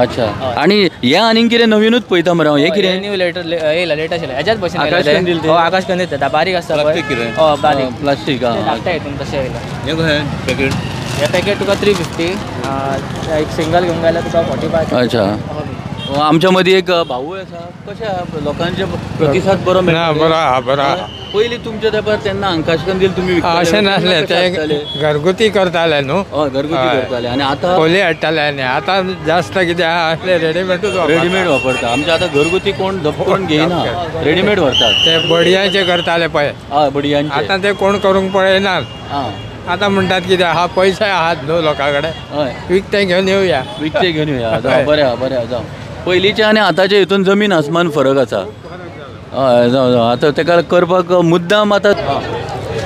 अच्छा आनी हे आनीक कितें नवीनूच पळयता मरे हे कितें न्यू येयला लेट आशिल्लें हेच्याच भशेन आकाश कंदील ते आकाश कंदील येता बारीक आसता पळय हय बारीक प्लास्टीक धाकट्या हितून तशें येयला हे कशें पॅकेट हे पॅकेट तुका 350 एक सिंगल घेवंक गेल्यार तुका 45 अच्छा आमच्या मदीं एक भाऊ आसा कशें आहा लोकांचे प्रतिसाद बरो मेळटा बरो पयलीं तुमच्या तेंपार तेन्ना आकाश कंदील तुमी अशें नासलें ते घरगुती करताले न्हू हय घरगुती करताले आनी आतां खोली हाडटाले आनी आतां जास्त कितें आहा असले रेडीमेडूच रेडीमेड वापरता आमच्या आतां घरगुती कोण धपकोन घेयना रेडीमेड व्हरतात ते बडयांचे करताले पळय हय बडयांचे आतां ते कोण करूंक पळयनात आतां म्हणटात कितें आहा पयशे आहात न्हू लोकां कडेन हय विकते घेवन येवया विकते घेवन येवया जावं बरें आहा बरें आहा जावं पयलींचे आनी आतांचे हितून जमीन आसमान फरक आसा हय जावं जावं आतां तेका करपाक मुद्दाम आतां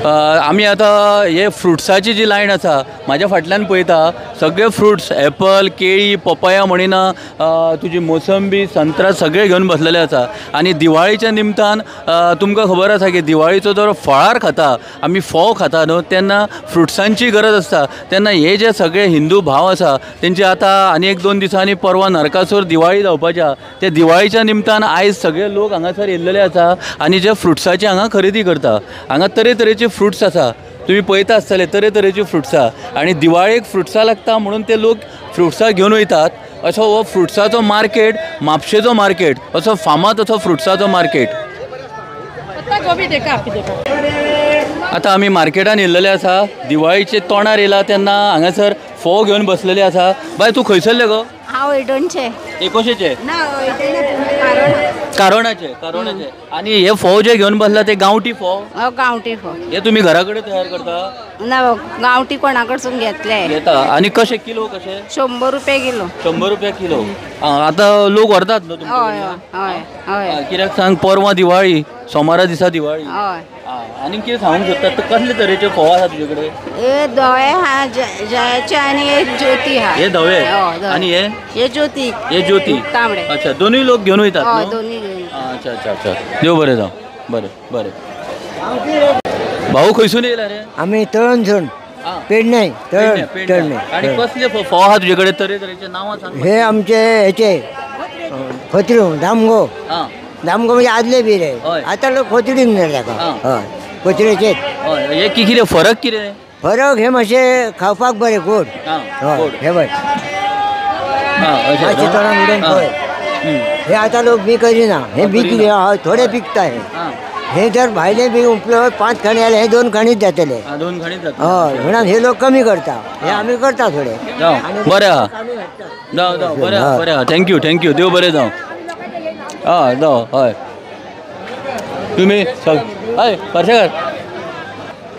आमी आतां हे फ्रुट्साची जी लायन आसा म्हाज्या फाटल्यान पळयता सगळे फ्रुट्स एप्पल केळी पपाया म्हणिना तुजी मोसंबी संत्रा सगळे घेवन बसलेले आसा आनी दिवाळीच्या निमतान तुमकां खबर आसा की दिवाळीचो जर फळार खाता आमी फोव खाता न्हू तेन्ना फ्रुट्सांची गरज आसता तेन्ना हे जे सगळे हिंदू भाव आसा तेंचे आतां आनी 1-2 दिसांनी परवा नरकासूर दिवाळी जावपाच्या ते दिवाळीच्या निमतान आयज सगळे लोक हांगासर येयल्लेले आसा आनी जे फ्रुट्साची हांगा खरेदी करता हांगा तरेतरेचे फ्रुट्स आसा तुम्ही पळयता आसतले तरेतरेची फ्रुट्सां आनी दिवाळेक फ्रुट्सां लागता म्हणून ते लोक फ्रुट्सां घेवन वयतात असो हो फ्रुट्साचो मार्केट म्हापशेचो मार्केट असो फामाद असो फ्रुट्साचो मार्केट आतां आमी मार्केटान येयल्लेले आसा दिवाळीचे तोंडार येयला तेन्ना हांगासर फोव घेवन बसलेले आसा बाय तूं खंयसरले गो हांव हयडोणचे कशेचे कारोणाचे आनी हे फोव जे घेवन बसला ते गांवठी फोव गांवठी फोव हे तुम्ही घरा कडेन तयार करता ना गांवठी कोणा कडसून घेतले घेता आनी कशे किलो कशे 100 रुपया किलो 100 रुपया किलो आतां लोक व्हरतात न्हू हय हय हय कित्याक सांग परवा दिवाळी सोमारा दिसा दिवाळी हय आनी कितें सांगूंक सोदतात कसले तरेचे फोव आसा तुजे कडेन हे धवे हा जयाचे आनी एक ज्योती हा हे धवे आनी हे ज्योती तांबडे अच्छा दोनूय लोक घेवन वयतात हय दोनूय अच्छा अच्छा अच्छा देव बरें जावं बरें बरें भाऊ खंयसून येयला रे आमी तळणसून पेडणे तळणे आनी कसले फोव आहा तुजे कडेन तरेतरेचे नांवां सांग हे आमचे हेचे खोतरू दामगो म्हणजे आदले बी रे आतां लोक खोतडीक म्हणटा ताका हय खोतरेचेच हे कितें फरक कितें फरक हे मातशे खावपाक बरें गोड हय हे बरें मातशें तोंडाक उडोवन पळय हे आतां लोक बी करिना हे बिकले हय थोडे पिकता हे जर भायले बी उपलो 5 खणी जाले हे 2 खणीच जातले 2 खणीच जातले हय म्हणून हे लोक कमी करता हे आमी करता थोडे बरें आहा जावं बरें आहा बरें आहा थँक्यू देव बरें जावं जावं हय तुमी हय पर्शेकार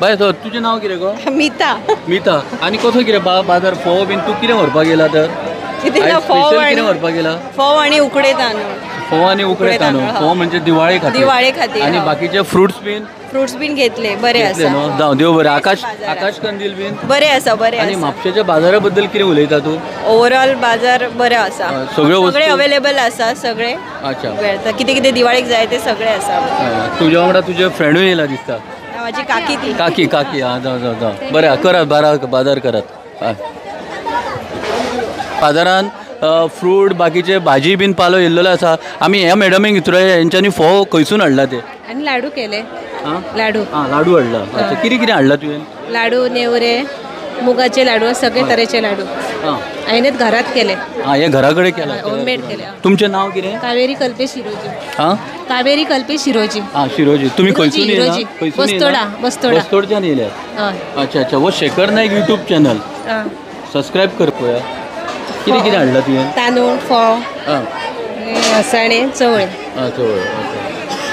बाय तुजें नांव कितें गो मिता आनी कसो कितें बाजार फोव बीन तूं कितें व्हरपाक गेला तर कितें व्हरपाक गेला फोव आनी उकडे तांदूळ फोव आणि उकडे तांदूळ. फोव म्हणजे दिवाळे खातीर. दिवाळे खातीर, आणि हय. बाकीचे फ्रुट्स बीन फ्रुट्स बीन घेतले बरे घेतले आसा. न्हू. जावं देव बरें. आकाश कंदील बीन बरे आसा बरे आणि आसा. म्हापशेच्या बाजारा बद्दल कितें उलयता तूं? ओवरऑल बाजार बरे आसा. सगळ्यो वस्तू- सगळे अवेलेबल आसा सगळे. अच्छा. कितें कितें दिवाळीक जाय ते सगळे आसा. तुज्या वांगडा तुजे फ्रेंडूय येयला दिसता. माझी काकी ती. काकी हां जावं बरें करात बाजार करात. हय. बाजारान फ्रूट बाकीचे भाजी बीन पालो येयल्लो आसा. आमी ह्या मॅडमीक विचारया हेंच्यांनी फोव खंयसून हाडला ते? आणि लाडू केले. हां लाडू लाडू हाडला. अच्छा कितें कितें हाडला तुवें? लाडू नेवरे मुगाचे लाडू सगळे तरेचे लाडू हां हांवेंच घरात केले. हे घरा कडेन केला. होममेड केले. तुमचें नांव कितें? कावेरी कल्पेश शिरोजी. हां कावेरी कल्पेश शिरोजी. शिरोजी. तुमी खंयसून येयला? हिरोजी. बस्तोडा. बस्तोडच्यान येयल्या. हय. अच्छा वो शेखर नायक यूट्यूब चॅनल आं. सबस्क्रायब कर पळया. कितें कितें हाडला तुवें? तांदूळ फोव हां अळसाणे चवळे.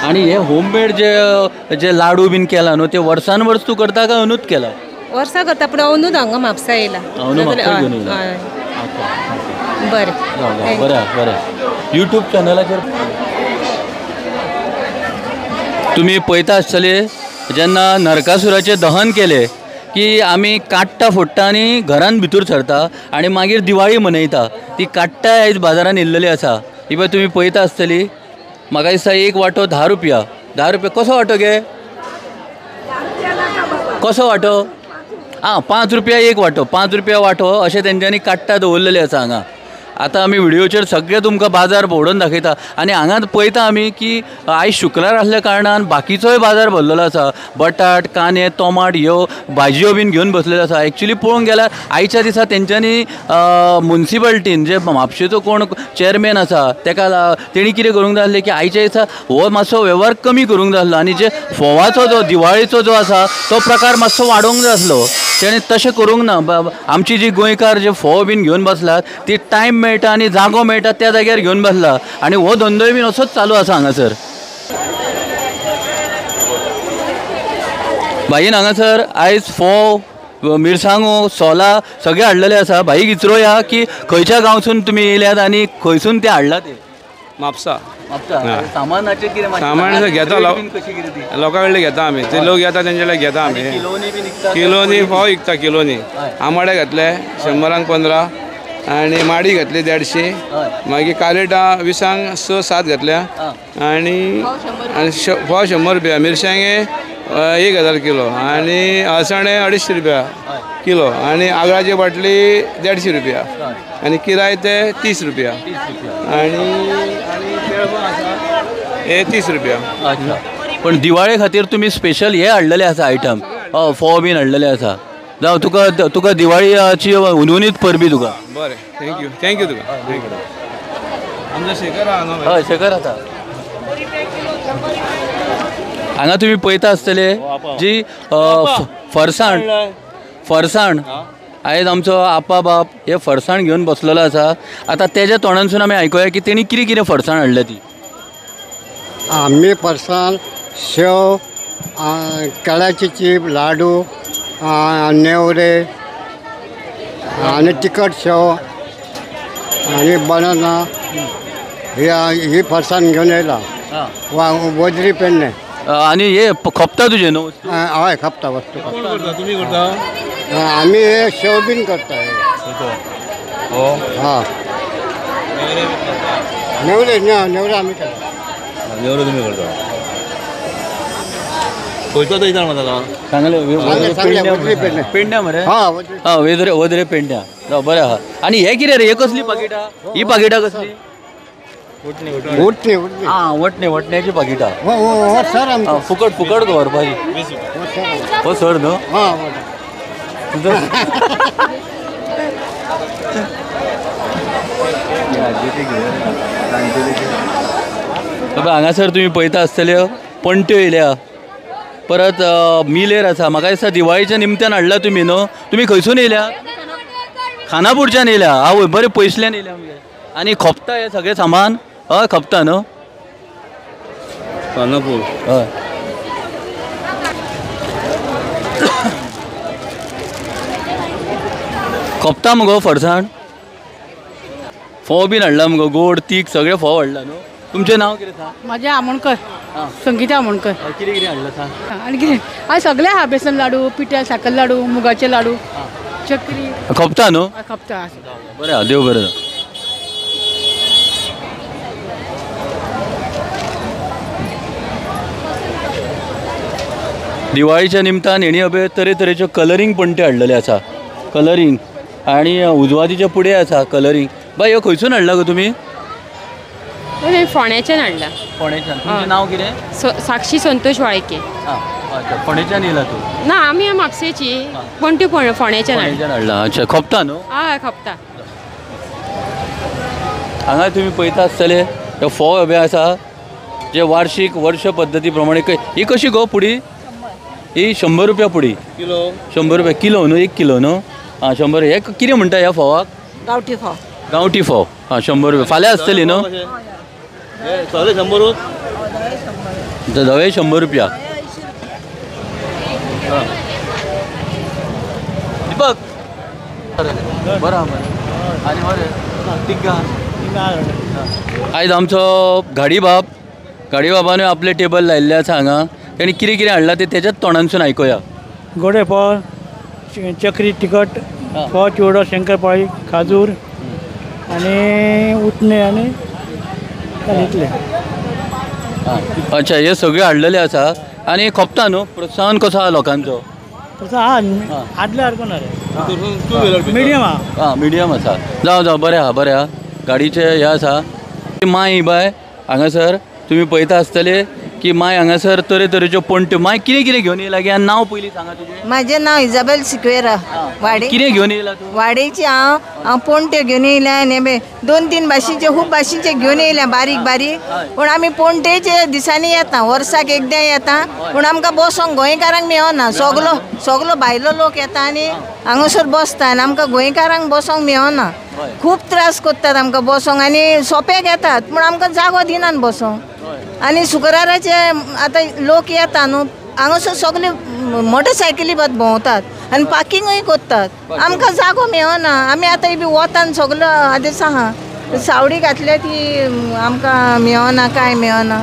आणि हे होममेड जे लाडू बीन केला न्हू ते वर्सान वर्स तूं करता काय अनूच केला? वर्सा करता पूण अंदूच हांगा म्हापसा येयला. बरें बरें. यूट्यूब चॅनलाचेर तुमी पळयता आसतले जेन्ना नरकासुराचें दहन केलें की आमी काडटा फोडटा आनी घरान भितर सरता आनी मागीर दिवाळी मनयता. ती काडटा आयज बाजारान येयल्लेली आसा. ही पळय तुमी पळयता आसतली. म्हाका दिसता एक वांटो 10 रुपया. 10 रुपया कसो वांटो गे? कसो वांटो? 5 रुपया एक वांटो. 5 रुपया वांटो अशें तेंच्यांनी काडटा दवरलेले आसा हांगा. आतां आमी व्हिडिओचेर सगळे तुमकां बाजार भोंवडोन दाखयता आनी हांगा पळयता आमी की आयज शुक्रार आसल्या कारणान बाकीचोय बाजार भरलेलो आसा. बटाट कांदे टोमाट ह्यो भाजयो बीन घेवन बसलेलो आसा. एक्चुली पळोवंक गेल्यार आयच्या दिसा तेंच्यांनी मुन्सिपाल्टीन जे म्हापशेचो कोण चेअरमॅन आसा तेणी कितें करूंक जाय आसलें की आयच्या दिसा हो मातसो वेव्हार कमी करूंक जाय आसलो आनी जे फोवाचो जो दिवाळेचो जो आसा तो प्रकार मातसो वाडोवंक जाय आसलो. तेणें तशें करूंक ना. आमची जी गोंयकार जे फोव बीन घेवन बसलात ती टायम मेळटा आनी जागो मेळटा त्या जाग्यार घेवन बसला आनी हो धंदोय बीन असोच चालू आसा हांगासर. भाईन हांगासर आयज फोव मिरसांगो सोला सगळे हाडलेले आसा. भाईक विचारूया की खंयच्या गांवसून तुमी येयल्यात आनी खंयसून ते हाडला ते? म्हापसा. सामानाचें कितें सामान घेता लोकां कडले घेता आमी. ते लोक येता तेंचे कडल्यान घेता आमी. किलोनी फोव विकता. किलोनी आंबाडे घातले 100 15 आनी माडी घातली 150. मागीर कालेटा 20 6-7 घातल्या आनी फोव 100 रुपया. मिरसांगे 1000 किलो आनी अळसाणे 250 रुपया किलो आनी आगळाची बाटली 150 रुपया आनी किराय ते 30 रुपया आनी हे 30 रुपया. पण दिवाळे खातीर तुमी स्पेशल हे हाडलेले आसा आयटम फोव बीन हाडलेले आसा. जावं तुका दिवाळीची उनवणीत परबी तुका. बरें थँक्यू तुका. आमचो शेखर आहा न्हू. हय शेखर आसा. हांगा तुमी पळयता आसतले जी फरसाण आयज आमचो आपा बाप हे फरसाण घेवन बसलेलो आसा. आतां तेज्या तोंडानसून आमी आयकुया की तेणी कितें कितें फरसाण हाडल्या ती. आमी फरसाण शेव केळ्याची चीप लाडू नेवरे आनी तिखट शेव आनी बनाना ही फरसाण घेवन येयला. वजरी पेन्ने आनी हे खपता तुजे न्हू? हय खपता वस्तू. तुमी करता? आमी हे शेव बीन करता. हां नेवरे आमी करता. नेवरो तुमी करता? खंयचो थंयसान म्हणटा सांगले पेंड्या मरे. वदरे पेंड्या. बरें आहा. आनी हे कितें रे? हे कसली पाकिटां? ही पाकिटां कसली? वटण्याची पाकिटां. फुकट व्हरपाची. हो सर न्हू? हांगासर तुमी पळयता आसतल्यो पणट्यो येयल्या. परत मिलेर आसा. म्हाका दिसता दिवाळीच्या निमत्यान हाडला तुमी न्हू? तुमी खंयसून येयल्या? खानापूरच्यान येयल्या. आवय बरें पयसल्यान येयल्या. आनी खपता हे सगळें सामान? हय खपता न्हू? खानापूर. हय खपता मुगो फरसाण? फोव बीन हाडला मुगो गोड तीख सगळे फोव हाडला न्हू? तुमचें नांव कितें सांग? माझे आमोणकर संगीता आमोणकर. कितें कितें हाडलां सांग? आनी कितें आज सगळे आहा बेसन लाडू पिठ्या साकर लाडू मुगाचे लाडू चकरी खपता न्हू? खपता. बरें आहा, देव बरें. दिवाळीच्या निमतान हेणी अबे तरेतरेच्यो कलरींग पणट्यो हाडलेले आसा. कलरींग आनी उजवातीचे पुडे आसा कलरींग. बाय ह्यो खंयसून हाडला गो तुमी? फोंड्याच्यान हाडला. फोंड्याच्यान. तुमचें नांव कितें? साक्षी संतोष वाळके. अच्छा, फोंड्याच्यान येयला तूं? ना आमी म्हापशेची पण ती फोंड्याच्यान हाडला. अच्छा, खपता न्हू? हय खपता. हांगा तुमी पळयता आसतले हे फोव अबे आसा जे वार्षिक वर्ष पद्दती प्रमाणे ही कशी गो पुडी? ही 100 रुपया पुडी. किलो 100 रुपया किलो न्हू? 1 किलो न्हू? हां 100 रुपया. हे कितें म्हणटा ह्या फोवाक? गावठी फोव. गांवठी फोव. हां 100 रुपया. फाल्यां आसतली न्हू? सगळे 100. धवे 100 रुपया. दीपक बरं आनी बरें तिगा. आयज आमचो गाडी बाबान आपले टेबल लायिल्ले आसा हांगा. ताणी कितें कितें हाडलां ते तेच्याच तोंडानसून आयकुया. गोडे फोव, चकरी तिखट, फोव चिवडो, शंकरपाळी, खाजूर आनी उटणे आनी इतले. अच्छा, हे सगळे हाडलेले आसा. आनी खपता न्हू? प्रोत्साहन कसो आहा लोकांचो? तसो आहा आदले सारको ना रे. मिडियम आहा. हां मिडियम आसा. जावं बरें आहा. गाडीचे हे आसा. माय ही बाय हांगासर तुमी पळयता आसतले की माय हांगासर तरेतरेच्यो पणट्यो. माय कितें कितें घेवन येयला गे? आनी नांव पयलीं सांगा तुजें. माझे नाव इजाबेल सिक्वेरा वाडे. कितें घेवन येयला तूं? वाडेची हांव पोणट्यो घेवन येयल्या आनी 2-3 भाशेचे खूब भाशेचे घेवन येयल्या बारीक. पूण आमी पोणटेचे दिसांनी येता, वर्साक एकदां येता. पूण आमकां बसोंक गोंयकारांक मेळना. सगलो भायलो लोक येता आनी हांगासर बसता आनी आमकां गोंयकारांक बसोंक मेळना. खूब त्रास करतात आमकां बसोंक आनी सोंप्याक येतात पूण आमकां जागो दिनात बसोंक. आनी शुक्राराचे आतां लोक येता न्हू हांगासर सगळे मोटरसायकली भोंवतात आनी पार्किंगूय करतात. आमकां जागो मेळना. आमी आतां बी वतान सगलो आदेस आहा. सावडी घातल्या ती आमकां मेळना काय मेळना.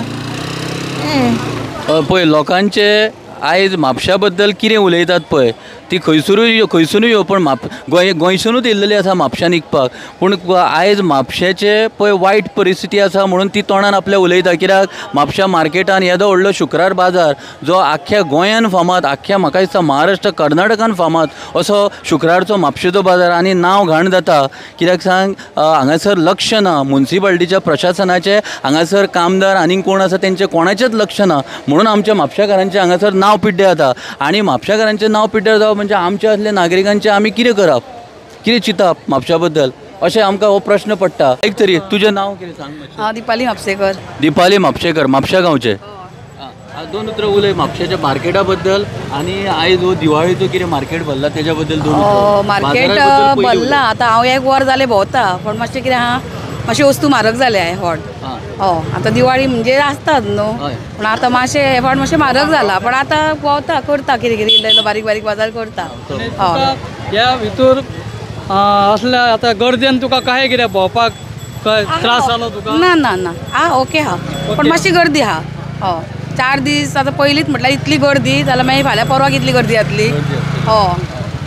पळय लोकांचे आयज म्हापशा बद्दल कितें उलयतात पळय ती खंयसरूय यो पण गोंयसूनच येयल्लेली आसा म्हापशान विकपाक. पूण आयज म्हापशेचे पळय वायट परिस्थिती आसा म्हणून ती तोंडान आपल्या उलयता. कित्याक म्हापशा मार्केटान येदो व्हडलो शुक्रार बाजार जो आख्ख्या गोंयान फामाद, आख्ख्या म्हाका दिसता महाराष्ट्र कर्नाटकान फामाद असो शुक्रारचो म्हापशेचो बाजार आनी नांव घाण जाता. कित्याक सांग हांगासर लक्ष ना म्युन्सिपाल्टीच्या प्रशासनाचे. हांगासर कामदार आनीक कोण आसा तेंचे कोणाचेच लक्ष ना म्हणून आमच्या म्हापशाकारांचे हांगासर नांव पिड्ड्यार जाता. आनी म्हापशाकारांचें नांव पिड्ड्यार जावप म्हणजे आमच्या असले नागरिकांचे आमी कितें करप, कितें चिंतप म्हापशा बद्दल अशें आमकां हो प्रश्न पडटा. एक तरी तुजें नांव कितें सांग? हांव दिपाली म्हापशेकर. दिपाली म्हापशेकर, म्हापशा गांवचे. 2 उतरां उलय म्हापशेच्या मार्केटा बद्दल आनी आयज हो दिवाळीचो कितें मार्केट भरला तेच्या बद्दल 2 उतरां. मार्केट भरला आतां हांव 1 वर जालें भोंवता पण मातशें कितें आहा मातशी वस्तू म्हारग जाल्या हे फावट. आतां दिवाळी म्हणजे आसतात न्हू पूण आतां मातशें हे फावट मातशें म्हारग जाला पण आतां भोंवता करता कितें इल्लो बारीक बाजार करता. ह्या भितर असल्या आतां गर्देन तुका काय कितें भोंवपाक त्रास जालो तुका? ना ओके हा पण मातशी गर्दी हा. 4 दीस आतां पयलींच म्हटल्यार इतली गर्दी जाल्यार मागीर फाल्यां परवां कितली गर्दी जातली.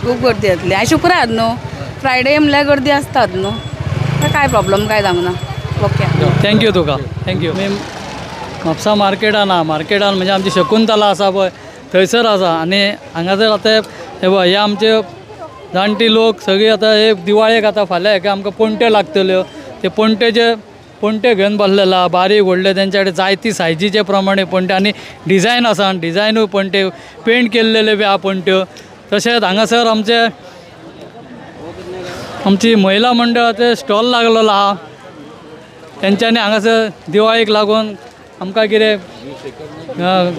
खूब गर्दी जातली. आयज शुक्रार न्हू फ्रायडे म्हणल्यार गर्दी आसतात न्हू. काय प्रॉब्लेम काय जावंक ना. ओके थँक्यू तुका. थँक्यू. म्हापसा मार्केटान म्हणजे आमची शकुंतला आसा पळय थंयसर आसा आनी हांगासर आतां हे आमचे जाणटी लोक सगळीं आतां हे दिवाळेक आतां फाल्यां हेका आमकां पणट्यो लागतल्यो. ते पणटे घेवन बसलेला बारीक व्हडले तेंच्या कडेन जायती सायजीचे प्रमाणे पणटे आनी डिझायन आसा डिझायनूय पणटे पेंट केल्लेले बी आहा पणट्यो. तशेंच हांगासर आमची महिला मंडळाचे स्टॉल लागलेलो आहा. तेंच्यांनी हांगासर दिवाळेक लागून आमकां कितें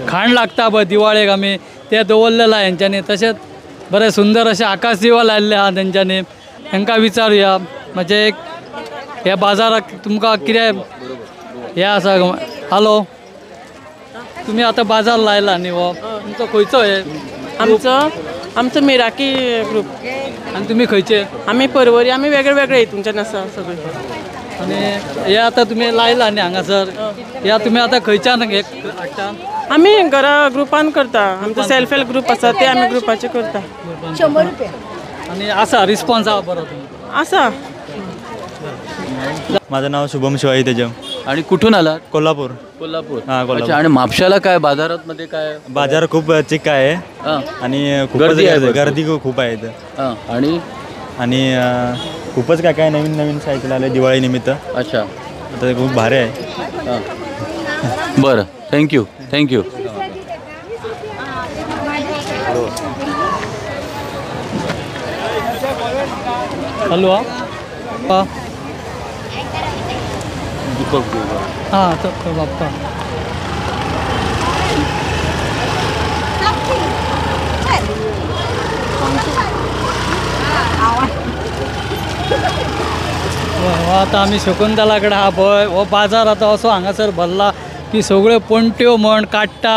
खाण लागता पळय दिवाळेक आमी ते दवरलेलं आहा हेंच्यांनी. तशेंच बरे सुंदर अशे आकाश दिवा लायल्ले आहा तेंच्यांनी. तांकां विचारुया म्हणजे एक ह्या बाजाराक तुमकां कितें हें आसा. हॅलो तुमी आतां बाजार लायला न्ही हो तुमचो खंयचो हे? आमचो मिराकी ग्रूप. आनी तुमी खंयचे? आमी परवरी. आमी वेगळे वेगळे हितूनच्यान आसा सगळे. आणि हे आता तुम्ही लायला न्ही हांगासर या तुम्ही आता खंयच्यान हाडटा? आमी घरा ग्रुपान करता आमचो सेल्फ हेल्प ग्रुप आसा ते आमी ग्रुपाचे करता. 100 रुपया. आणि असा रिस्पॉन्स आहा बरो तुमचा? आसा. माझं नाव शुभम शिवाई तेजम. आणि कुठून आलात? कोल्हापूर. कोल्हापूर. हां अच्छा, कोल्हापूर. आणि म्हापशाला काय बाजारात मध्ये काय? बाजार खूप चिक्का आहे आणि खूपच गर्दी खूप आहे इथं. आणि खूपच काय काय नवीन नवीन सायकल आले दिवाळी निमित्त. अच्छा, आता ते खूप भारी आहे. बरं, थँक्यू थँक्यू. हॅलो हां हां तर बाप्पा आता आम्ही शकुंतलाकडे हा पळय हो बाजार आता असो हांगासर भरला की सगळ्यो पणट्यो म्हण काडटा.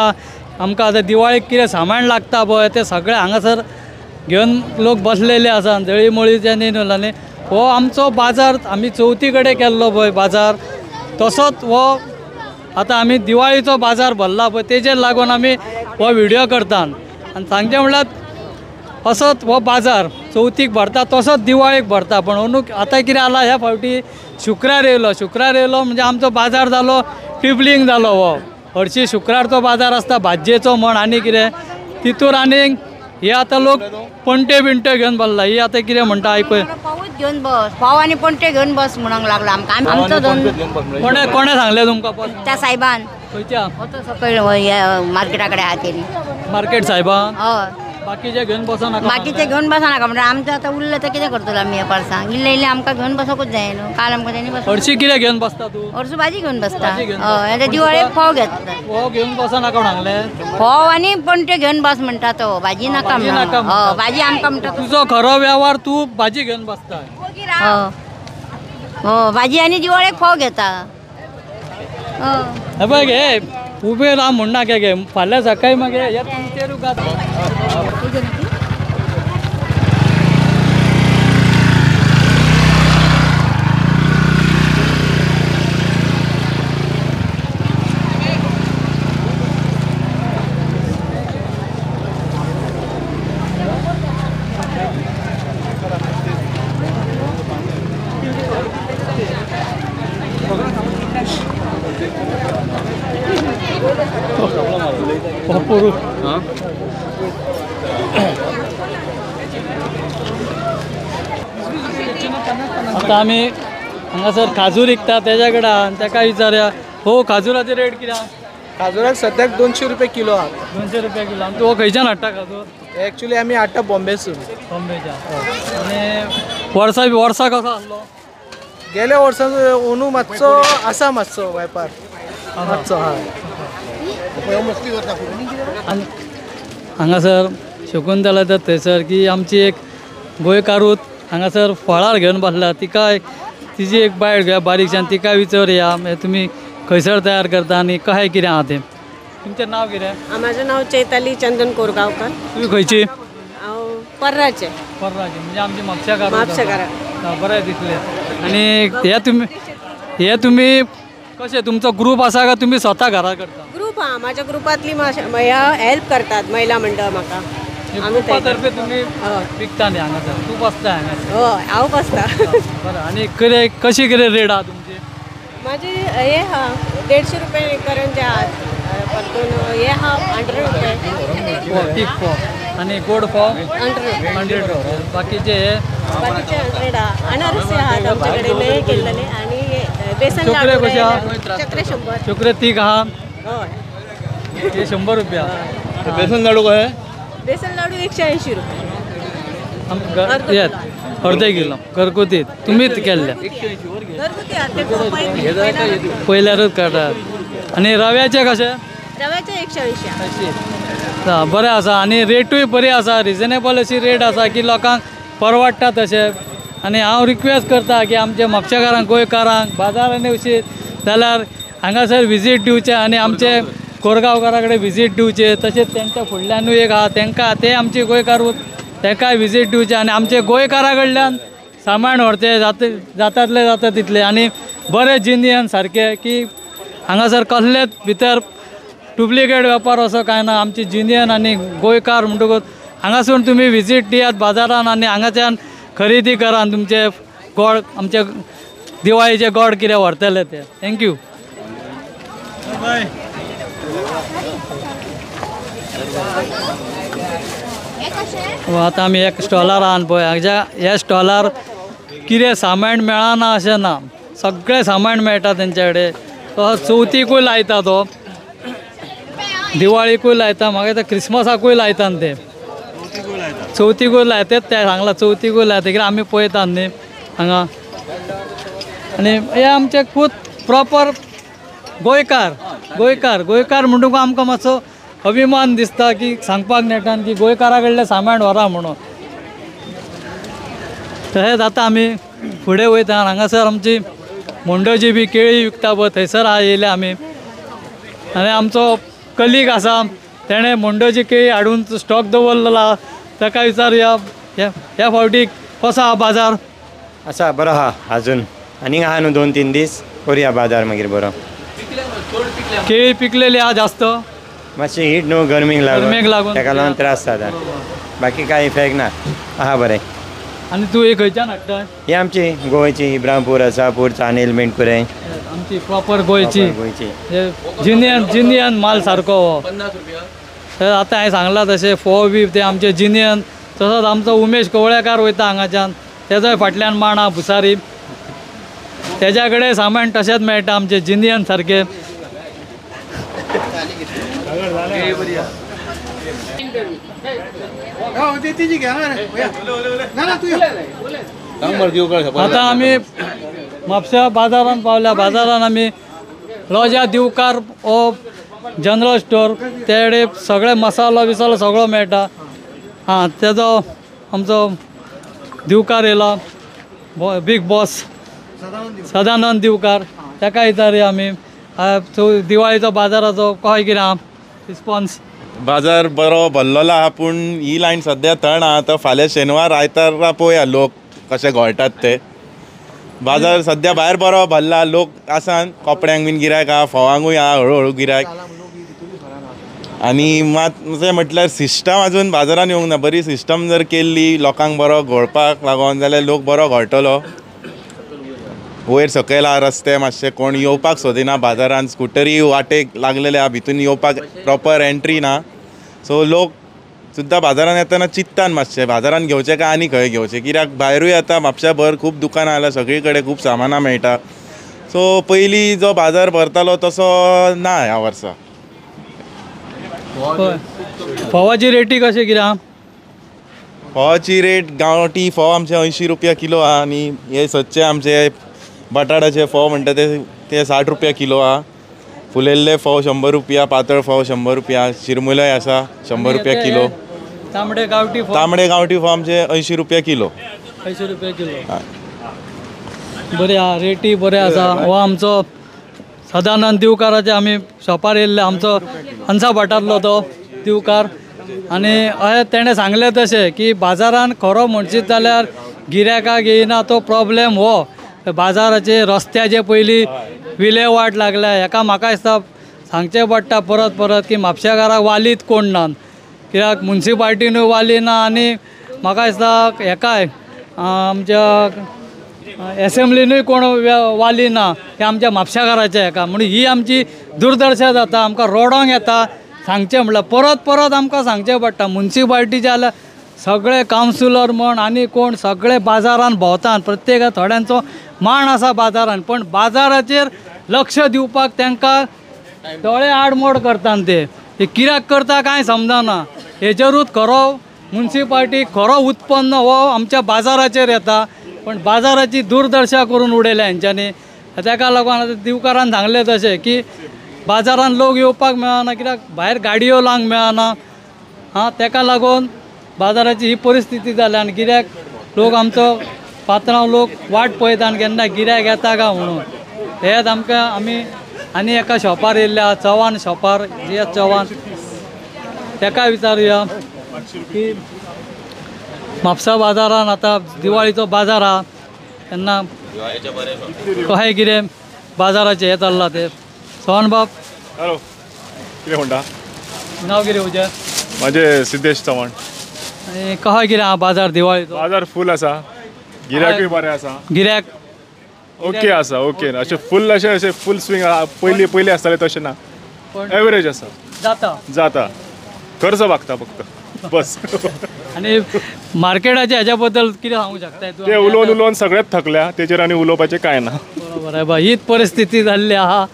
आमकां आतां दिवाळीक कितें सामान लागता पळय ते सगळे हांगासर घेवन लोक बसलेले आसा. जळीमळीचे न्ही हो आमचो बाजार आमी चवथी कडेन केल्लो पळय बाजार तसोच हो आतां आमी दिवाळीचो बाजार भरला पळय तेजेर लागून आमी हो व्हिडियो करता. आनी सांगचें म्हणल्यार असोच हो बाजार चवथीक भरता तसोच दिवाळीक भरता. पण अंदूक आतां कितें जालां ह्या फावटी शुक्रार येयलो म्हणजे आमचो बाजार जालो ट्रिपलिंग जालो. हो हरशी शुक्रारचो बाजार आसता भाजयेचो म्हण आनी कितें तितूर आनीक हे आतां लोक पणटे बिणटे घेवन बसला. ही आतां कितें म्हणटा आयकूया. पावूच घेवन बस पाव आनी पणटे घेवन बस म्हणूंक लागला आमकां. आमचो कोणे सांगले तुमकां? त्या सायबान. खंयच्या? सकयल मार्केटा कडेन आहा तेणी. मार्केट सायबान? हय. बाकीचे घेवन बसो नाका. बाकीचे घेवन बसो नाका म्हणजे आमचें आतां उरलें तर कितें करतलो आमी ह्या पार्सांक. इल्लें इल्लें आमकां घेवन बसोकूच जाय न्हू. काल आमकां तेणी बस. हरशी कितें घेवन बसता तूं? हरशी भाजी घेवन बसता. हय दिवाळेक फोव घेता. फोव घेवन बसो नाका सांगले. फोव आनी पणटे घेवन बस म्हणटा तो. भाजी नाका म्हणटा. भाजी आमकां म्हणटा. तुजो खरो वेव्हार तूं भाजी घेवन बसता. भाजी आनी दिवाळेक फोव घेता. हे पळय गे उबे राव म्हणनाका गे फाल्यां सकाळी मागीर हे तुमचेरूच आता आमी हांगासर खाजूर विकता तेज्या कडेन ताका विचारया. हो खाजुराचे रेट कितें? खाजुराक सद्याक 200 रुपये किलो आहा. 200 रुपया किलो. आनी तूं खंयच्यान हाडटा खाजूर? एक्चुअली आमी हाडटा बॉम्बेसून. बॉम्बेच्या. आणि वर्सा कसो आसलो? गेल्या वर्साचो अंदू मातसो आसा मातसो वेपार मातसो. आनी हांगासर शकुंतला तर थंयसर की आमची एक गोंयकारूच हांगासर फळार घेवन बसला. तिका तिजी एक बायड घेया बारीकशान तिका विचारया तुमी खंयसर तयार करता आनी कशें कितें आहा तें. तुमचें नांव कितें? माझं नाव चैताली चंदन कोरगांवकर. तुमी खंयची? हांव पर्राचे. पर्राचे म्हणजे आमची म्हापशाकार. म्हापशाकार. बरें दिसलें. आनी हे तुमी कशें तुमचो ग्रूप आसा काय तुमी स्वता घरा करता? ग्रुप आहा. माझ्या ग्रुपांतली हेल्प करतात महिला मंडळ म्हाका. ग्रुपा तर्फे तुमी विकता न्ही हांगासर? तूं बसता हांगासर? हय हांव बसता. बरें. आनी कितें कशी कितें रेट आहा तुमची? माझी हे आहा 150 रुपये करंजे आहात. परतून हे आहा 100 रुपये. तीख फोव आणि गोड फोव 100 रुपये. बाकीचे 100 आहा. अनारसे आहात आमचे कडेन नये केल्लेले. आणि बेसन चोकरे लाडू कशे आहा? चक्रे 100. चोकरे तीख आहा? हय. हे 100 रुपया. बेसन लाडू कशे? बेसन लाडू 180 रुपये. अर्धे किलो घरगुती तुमीच केल्ले? पयल्यारूच काडटात. आनी रव्याचे कशे? रव्याचे 180. बरें आसा. आनी रेटूय बरी आसा. रिजनेबल अशी रेट आसा की लोकांक परवडटा तशें. आनी हांव रिक्वेस्ट करता की आमच्या म्हापशेकारांक गोंयकारांक बाजारांनी अशी जाल्यार हांगासर विजीट दिवचें आनी आमचे कोरगांवकारा कडेन विजीट दिवचे. तशेंच तेंच्या फुडल्यानूय एक आहा तेंकां ते आमचे गोंयकारूच तेंकाय विजीट दिवचे. आनी आमचे गोंयकारा कडल्यान सामान व्हरते जातातले जाता तितले आनी बरे जिनियन सारखे की हांगासर कसलेच भितर डुप्लिकेट वेपार असो काय ना. आमची जिनियन आनी गोंयकार म्हणटकूच हांगासून तुमी विजीट दियात बाजारान आनी हांगाच्यान खरेदी करात तुमचे गोड आमचे दिवाळीचे गोड कितें व्हरतले ते. थँक्यू. आतां आमी एक स्टॉलार आहात पळय हाच्या ह्या स्टॉलार कितें सामान मेळना अशें ना. सगळें सामान मेळटा तेंच्या कडेन. तो चवथीकूय लायता तो दिवाळीकूय लायता मागीर ते क्रिसमसाकूय लायता ते चवथीकूय लायतात ते सांगला चवथीकूय लायता कित्याक आमी पळयतात न्ही हांगा. आनी हे आमचे खूब प्रॉपर गोंयकार गोंयकार गोंयकार म्हणटकूच आमकां मातसो अभिमान दिसता की सांगपाक नेटान की गोंयकारा कडलें सामान व्हरा म्हणून. तशेंच आतां आमी फुडें वयता. हांगासर आमची मोंडोजी बी केळी विकता पळय थंयसर येयले आमी. आनी आमचो कलीग आसा तेणें मोंडोजी केळी हाडून स्टॉक दवरलेला. ताका विचारया ह्या फावटी कसो आहा बाजार. आसा बरो आहा अजून आनीक आहा न्हू 2-3 दीस करुया बाजार मागीर बरो. केळी पिकलेली आहा जास्त मातशी हीट न्हू गरमीक लागून ताका लागून त्रास जाता. बाकी कांय इफेक्ट ना आहा बरें. आनी तूं हे खंयच्यान हाडटा. ही आमची गोंयची इब्रामपूर आसापूर चांदेल मेंढकुरे आमची प्रॉपर गोंयची जिनियन माल सारको हो. तर आतां हांवें सांगलां तशें फोव बी ते आमचे जिनियन. तसोच आमचो उमेश कवळेकार वयता हांगाच्यान तेजोय फाटल्यान मांडा भुसारी तेज्या कडेन सामान तशेंच मेळटा आमचे जिनियन सारके. आतां आमी म्हापशा बाजारान पावल्या. बाजारान आमी लॉजा दिवकार हो जनरल स्टोर ते कडेन सगळे मसालो बिसालो सगळो मेळटा. हां तेजो आमचो दिवकार येयला बीग बॉस सदानंद दिवकार ताका विचारया आमी दिवाळीचो बाजाराचो कशें कितें आहा रिस्पॉन्स. बाजार बरो भरलेलो आहा पूण ही लायन सद्या थंड आहा. आतां फाल्यां शेनवार आयतारा पळोवया लोक कशे घोळटात ते. बाजार सद्या भायर बरो भरला. लोक आसात कपड्यांक बीन गिरायक आहा फोवांकूय आहा हळू गिरायक. आनी मात अशें म्हटल्यार सिस्टम आजून बाजारान येवंक ना. बरी सिस्टम जर केल्ली लोकांक बरो घोळपाक लागोन जाल्यार लोक बरो घोळटलो. वयर सकयल आहा रस्ते मातशे कोण येवपाक सोदिना बाजारान. स्कुटरी वाटेक लागलेले आहा भितून येवपाक प्रॉपर एंट्री ना. सो लोक सुद्दां बाजारान येतना चिंत्तात मातशे बाजारान घेवचें काय आनी खंय घेवचें. कित्याक भायरूय आतां म्हापशा भर खूब दुकानां आयला सगळी कडेन खूब सामानां मेळटा. सो पयलीं जो बाजार भरतालो तसो ना ह्या वर्सा. फोवाची रेटी कशी कितें आहा. फोवाची रेट गांवठी फोव आमचे 80 रुपया किलो आहा. आनी हे सदचे आमचे बटाटाचे फोव म्हणटा ते 60 रुपया किलो आहा. फुलयल्ले फोव 100 रुपया. पातळ फोव 100 रुपया. शिरमुलोय आसा 100 रुपया किलो. तांबडे गांवठी फोव आमचे 80 रुपया किलो. 80 रुपया किलो बरे आहा रेटी बरे आसा. हो आमचो सदानंद दिवकाराचे आमी शॉपार येयल्ले. आमचो हंसा भाटांतलो तो दिवकार. आनी अशें तेणें सांगलें तशें की बाजारान खरो म्हणशीत जाल्यार गिरायकाक येयना तो प्रॉब्लेम हो बाजाराचे रस्त्याचे पयलीं विलेवाट लागल्या. हेका म्हाका दिसता सांगचें पडटा परत परत की म्हापशेकाराक वालीत कोण ना. कित्याक मुन्सिपाल्टीनूय वाली ना आनी म्हाका दिसता हेकाय आमच्या एसेंब्लीनूय कोण वाली ना हे आमच्या म्हापशेकाराचे हेका. म्हणून ही आमची दुर्दशा जाता. आमकां रोडोंक येता सांगचें म्हटल्यार परत परत आमकां सांगचें पडटा. मुन्सिपाल्टीचे जाल्यार सगळे कावन्सिलर म्हण आनी कोण सगळे बाजारान भोंवतात. प्रत्येका थोड्यांचो माण आसा बाजारान पण बाजाराचेर लक्ष दिवपाक तांकां दोळे आडमोड करतात. ते कित्याक करता कांय समजना. हेजेरूच खरो मुन्सिपाल्टी खरो उत्पन्न हो आमच्या बाजाराचेर येता. पण बाजाराची दुर्दशा करून उडयल्या हेंच्यांनी. ताका लागून आतां दिवकारान सांगलें तशें की बाजारान लोक येवपाक मेळना कित्याक भायर गाडयो लावंक मेळना. हां ताका लागून बाजाराची ही परिस्थिती जाल्या. आनी कित्याक लोक आमचो पात्रांव लोक वाट पळयता केन्ना गिरायक येता काय म्हणून. हेच आमकां आमी आनी एका शॉपार येयल्ल्या चव्हाण शॉपार जी चव्हाण ताका विचारुया की म्हापसा बाजारान आतां दिवाळीचो बाजार आहा तेन्ना कशें कितें बाजाराचें हें चल्लां तें सोहन बाब. हॅलो, कितें म्हणटा? नांव कितें तुजें? माझे सिद्धेश चव्हाण. आनी कशें कितें आहा बाजार दिवाळीचो? बाजार फूल आसा, गिरायकूय बरें आसा. गिऱ्याक ओके आसा, ओके अशें फूल अशें फूल स्विंग पयलीं आसतालें तशें ना, एवरेज आसा. जाता खर्च भागता फक्त बस. आनी मार्केटाच्या हेच्या बद्दल कितें सांगूंक शकता तूं? ते उलोवन सगळेंच थकल्या, तेचेर आनी उलोवपाचें कांय ना. बरोबर आहे बा, हीच परिस्थिती जाल्ली आहा.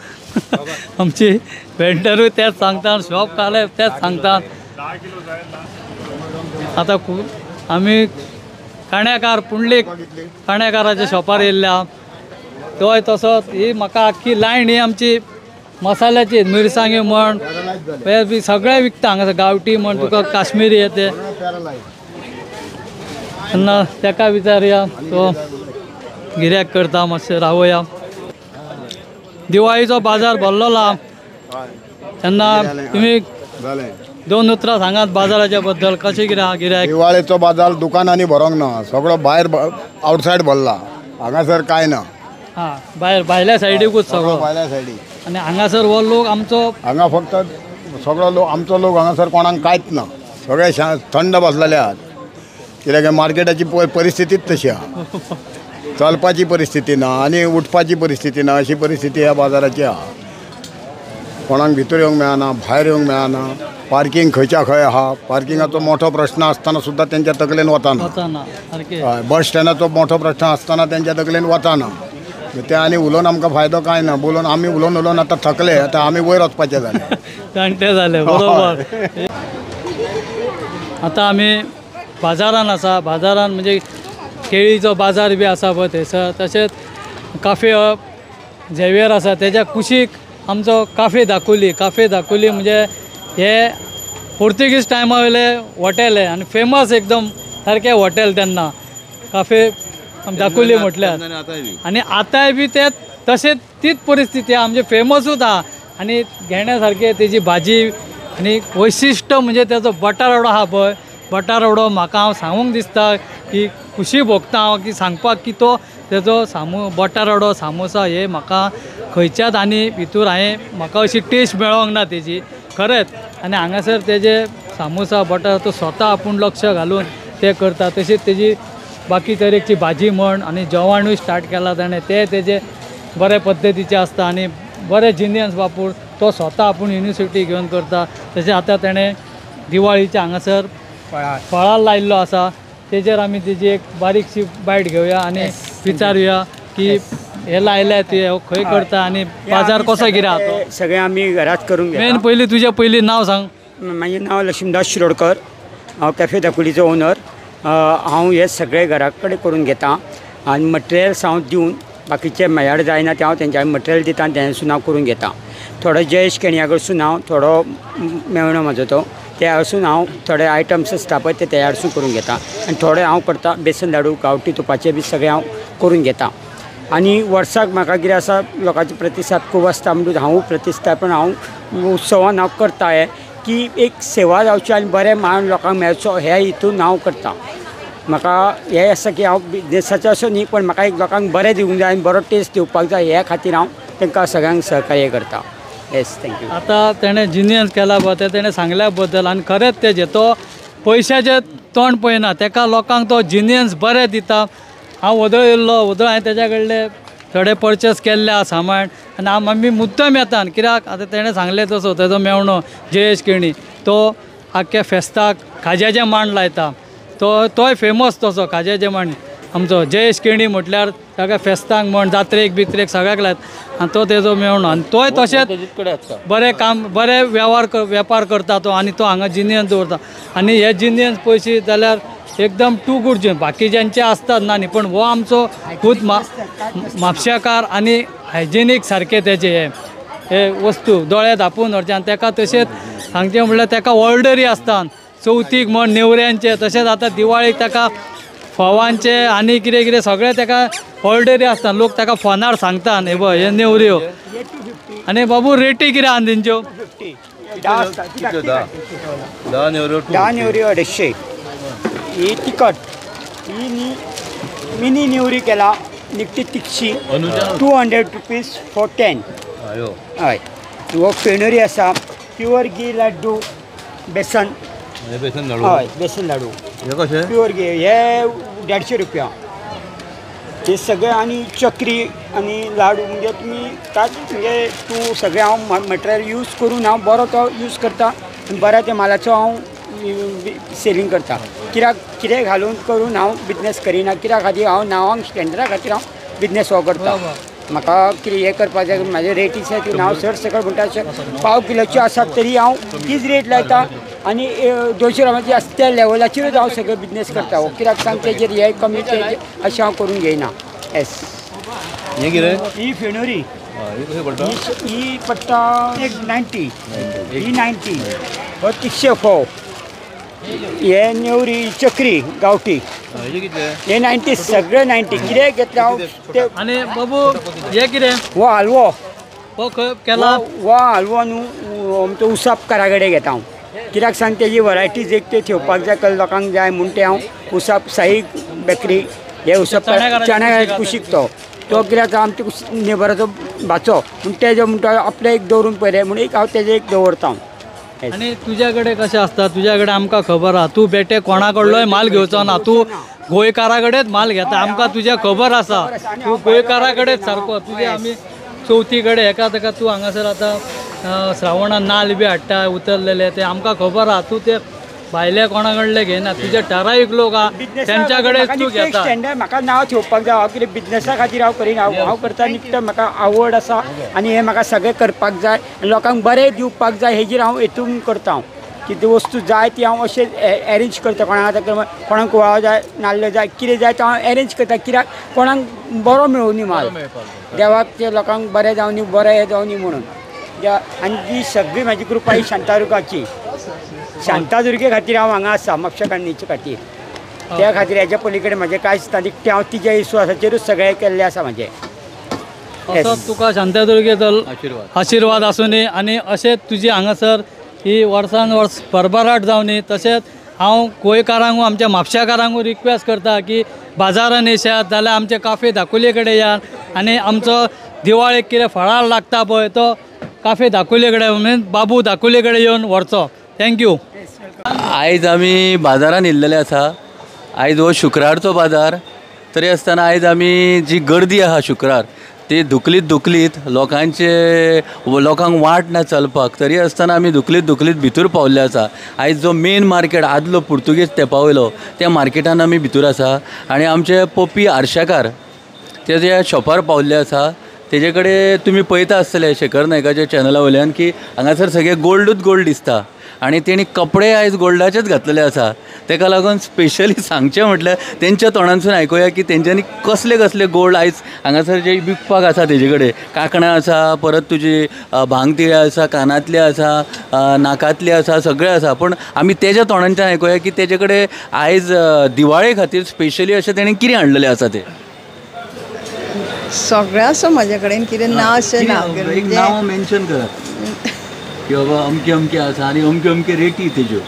आमची वेंडरूय तेच सांगतात, शॉप काले तेच सांगतात. आतां आमी काण्याकार पुंडलीक काण्याकाराच्या शॉपार येयल्ल्या, तोय तसोच. ही म्हाका आख्खी लायन ही आमची मसाल्याची, मिरसांग्यो म्हण हे बी सगळें विकता हांगासर. गांवठी म्हण तुका काश्मीरी येते तेन्ना तेका विचारया, तो गिऱ्याक करता. मातशें रावया. दिवाळीचो बाजार भरलेला तेन्ना तुमी 2 उतरां सांगात बाजाराच्या बद्दल. कशें कितें आहा गिऱ्याक? दिवाळीचो बाजार दुकानांनी भरोंक ना, सगळो भायर आउटसायड भरला, हांगासर कांय ना. हां, भायल्या सायडीकूच सगळो. भायल्या सायडीक. आनी हांगासर हो लोक आमचो हांगा फक्त सगळो लोक आमचो लोक हांगासर कोणाक कांयच ना, सगळे थंड बसलेले आहात. कित्याक मार्केटाची परिस्थितीच तशी आहा, चलपाची परिस्थिती ना आनी उठपाची परिस्थिती ना, अशी परिस्थिती ह्या बाजाराची आहा. कोणाक भितर येवंक मेळना, भायर येवंक मेळना. पार्किंग खंयच्या खंय आहा, पार्किंगाचो मोठो प्रश्न आसतना सुद्दां तेंच्या तकलेन वताना. हय, बस स्टँडाचो मोठो प्रश्न आसतना तेंच्या तकलेन वताना. ते आनी उलोवन आमकां फायदो कांय ना. बोलून आमी उलोवन आतां थकले, आतां आमी वयर वचपाचे जाले, जाणटे जाले. बरोबर. आतां आमी बाजारान आसा. बाजारान म्हणजे केळीचो बाजार बी आसा पळय थंयसर. तशेंच काफे झेवियर आसा, तेज्या कुशीक आमचो काफे दाखोली म्हणजे हे पोर्तुगीज टायमा वयले हॉटेल आहे आनी फेमस एकदम सारकें हॉटेल तेन्ना काफे दाखोली म्हटल्यार. आनी आतांय बी ते तशेंच तीच परिस्थिती आहा, म्हणजे फेमसूच आहा. आनी घेण्यासारखे तेजी भाजी आनी वैशिश्ट म्हणजे तेजो बटार वडो आहा पळय. बटार वडो म्हाका हांव सांगूंक दिसता की खुशी भोगता हांव की सांगपाक की तो तेजो बटार वडो सामोसा हे म्हाका खंयच्याच आनी भितूर म्हाका अशी टेस्ट मेळोंक ना तेजी खरेंच. आनी हांगासर तेजे सामोसा बटार तो स्वता आपूण लक्ष घालून ते करता. तशीच तेजी बाकी तरेची भाजी म्हण आनी जेवणूय स्टार्ट केला ताणें, तेजे बरे पद्दतीचे आसता आनी बरे जिनियन्स वापरून तो स्वता आपूण युनिवर्सिटी घेवन करता. तशें आतां तेणें दिवाळीच्या हांगासर फळां लायिल्लो आसा, तेजेर आमी तेजी एक बारीकशी बायट घेवया आनी विचारुया की हे लायल्या ते खंय करता आनी बाजार कसो कितें आहा तो. सगळें आमी घरात करून मेन पयलीं तुजें पयलीं नांव सांग. म्हाजें नांव लक्ष्मीदास शिरोडकर, हांव कॅफे दाखोलीचो ओनर. हांव हे सगळे घरा कडेन करून घेता आनी मटेरियल्स हांव दिवन बाकीचे म्हाज्याड जायना ते हांव तेंच्या मटेरियल दिता आनी तेन्नासून हांव करून घेता. थोडो जयेश केणया कडसून हांव थोडो मेवणो म्हाजो तो ते कडसून हांव थोडे आयटम्स आसता पळय ते तेयारसून करून घेता आनी थोडे हांव करता बेसन लाडू गांवठी तुपाचे बी सगळे हांव करून घेता. आनी वर्साक म्हाका कितें आसा लोकांचे प्रतिसाद खूब आसता म्हणून हांव प्रतिसाद पण हांव उत्सवान हांव करता हे की एक सेवा जावची आनी बरें मान लोकांक मेळचो हे हितून हांव करता. म्हाका हें आसा की हांव बिजनेसाचो असो न्ही पण म्हाका एक लोकांक बरें दिवंक जाय आनी बरो टेस्ट दिवपाक जाय हे खातीर हांव तांकां सगळ्यांक सहकार्य करता. Yes, thank you. आतां तेणें जिनियन्स केला पळय ते तेणें सांगल्या बद्दल आनी खरेंच तेजे तो पयशाचें तोंड पळयना, तेका लोकांक तो जिनियन्स बरें दिता. हांव वदळ येयल्लो हांवें तेज्या कडले थोडे परचेस केल्ले सामान आनी आमी मुद्दम येतात कित्याक आतां तेणें सांगलें तसो तेजो मेवणो जयेश केणी तो आख्ख्या फेस्ताक खाज्याचें मांड लायता. तोय फेमस तसो खाज्याचें मांड आमचो जयेश केणी म्हटल्यार सगळ्या फेस्तांक म्हण जात्रेक बित्रेक सगळ्याक लायत आनी तो तेजो मेवणो आनी तोय तशेंच बरें वेपार करता तो आनी तो हांगा जिनियन्स दवरता. आनी हे जिनियन्स पयशे जाल्यार एकदम टू गुड जे बाकी ज्यांचे असतात ना न्ही पण हो आमचो खूब म्हापशेकार आनी हायजेनीक सारके तेजे हे वस्तू दोळे धापून व्हरचे आनी तेका तशेंच सांगचें म्हणल्यार तेका ऑर्डरी आसता चवथीक म्हण नेवऱ्यांचे तशेंच आतां दिवाळीक तेका फोवांचे आनी कितें कितें सगळें तेका ऑर्डरी आसता. लोक तेका फोनार सांगता हे पळय हे नेवऱ्यो आनी बाबू रेटी कितें आहा तेंच्यो? 10 नेवऱ्यो 250. ही तिखट ही मिनी नेवरी केला निकटी तिकशी 200 रुपीज फॉर 10. हय हो फेणोरी आसा प्युअर घी लाड्डू बेसन हय बेसन लाडू प्युअर घी हे 150 रुपया. हे सगळे आणि चक्री आणि लाडू म्हणजे तुमी ताच म्हणजे तूं सगळें हांव मटेरियल यूज करून हांव बरो तो यूज करता आनी बऱ्या त्या मालाचो हांव सेलिंग करता. कित्याक कितें घालून करून हांव बिजनेस करिना. कित्या खातीर हांव नांवांक स्टँडर्डा खातीर हांव बिजनेस हो करता. म्हाका कितें हें करपाचें म्हाजे रेटीचे ती हांव चड सकयल म्हणटा अशें पाव किलोची आसात तरी हांव तीच रेट लायता आनी 200 ग्रामाची आसता त्या लेवलाचेरूच हांव सगळें बिजनेस करता. कित्याक सांग तेजेर हे कमी तेजे अशें हांव करून घेयना. येस ही फेणोरी ही पडटा 90 ही 90 हो 300 फोव. हे नेवरी चक्री गांवठी हे 90 सगळे 90 कितें घेतले हांव ते. आनी बाबू हे कितें हो हलवो हो केला हो हलवो न्हू आमचो उसाप करागडे घेता हांव. कित्याक सांग तेजी वरायटीज एक ते ठेवपाक जाय लोकांक जाय म्हूण ते हांव उसाप साई बेकरी हे उसाप चण्या कुशीक तो कित्याक आमचे नेबराचो भाचो म्हूण तेजो म्हणटा आपले एक दवरून पळय म्हूण एक हांव तेजे एक दवरता. आणि तुझ्याकडे कशें आसता तुझ्याकडे आमकां खबर आहा तूं बेटे कोणाकडलोय माल घेवचो ना तूं गोंयकारा कडेच माल घेता. आमकां तुज्या खबर आसा तूं गोंयकारा कडेच सारको. तुजे आमी चवथी कडेन हेका तेका तूं हांगासर आतां श्रावणान नाल्ल बी हाडटा उतरलेले ते आमकां खबर आहा. तूं ते भायले कोणा कडले घेयना. तुजे ठरावीक लोक आहा तेंच्या कडेन तूं घेता. म्हाका नांव ठेवपाक जाय. हांव कितें बिजनेसा खातीर हांव करिना. हांव करता निकट म्हाका आवड आसा आनी हे म्हाका सगळें करपाक जाय लोकांक बरें दिवपाक जाय हेजेर हांव हेतून करता. कितें वस्तू जाय ती हांव अशें एरेंज करता. कोणाक कुवाळो जाय नाल्ल जाय कितें जाय तो हांव एरेंज करता. कित्याक कोणाक बरो मेळूनी माल देवाक ते लोकांक बरें जावनी बरें हें जावनी म्हणून. आनी ती सगळी म्हाजी कृपा ही शांतादुर्गाची. शांतादुर्गे खातीर हांव हांगा आसा म्हापशा काडणीचे खातीर. त्या खातीर हेच्या पलीकडे म्हाजें कांयच ना. दिकटे हांव तिच्या विश्वासाचेरूच सगळें केल्लें आसा म्हाजें. असोच तुका शांतादुर्गेचो आशिर्वाद आसूं न्ही आनी अशेंच तुजी हांगासर ही वर्सान वर्स भरभराट जावनी. तशेंच हांव गोंयकारांकू आमच्या म्हापशाकारांकू रिक्वेस्ट करता की बाजारान येशात जाल्यार आमचे काफे धाकुले कडेन यात आनी आमचो दिवाळेक कितें फळार लागता पळय तो काफे धाकुले कडेन मीन्स बाबू धाकुले कडेन येवन व्हरचो. थँक्यू. आयज आमी बाजारान येयल्लेले आसा. आयज हो शुक्रारचो बाजार तरी आसतना आयज आमी जी गर्दी आहा शुक्रार ती दुखलीत लोकांक वाट ना चलपाक तरी आसतना आमी दुखलीत भितर पावल्ले आसा. आयज जो मेन मार्केट आदलो पुर्तुगेज तेंपा वयलो त्या मार्केटान आमी भितर आसा आनी आमचे पप्पी आरशाकार ते जे शॉपार पावल्ले आसा तेजे कडेन तुमी पळयता आसतले शेखर नायकाच्या चॅनला वयल्यान की हांगासर सगळे गोल्डूच गोल्ड दिसता आनी तेणी कपडे आयज गोल्डाचेच घातलेले आसा. तेका लागून स्पेशली सांगचें म्हटल्यार तेंच्या तोंडांसून आयकुया की तेंच्यांनी कसले कसले गोल्ड आयज हांगासर जे विकपाक आसा तेजे कडेन कांकणां आसा परत तुजी भांगतिळी आसा कानांतली आसा नाकांतली आसा सगळें आसा. पूण आमी तेज्या तोंडांच्यान आयकुया की तेजे कडेन आयज दिवाळे खातीर स्पेशली अशें तेणें कितें हाडलेलें आसा तें. सगळें आसा म्हाजे कडेन कितें ना अशें ना. नांव मेन्शन करात की बाबा अमके आसा आनी अमके रेटी तेज्यो.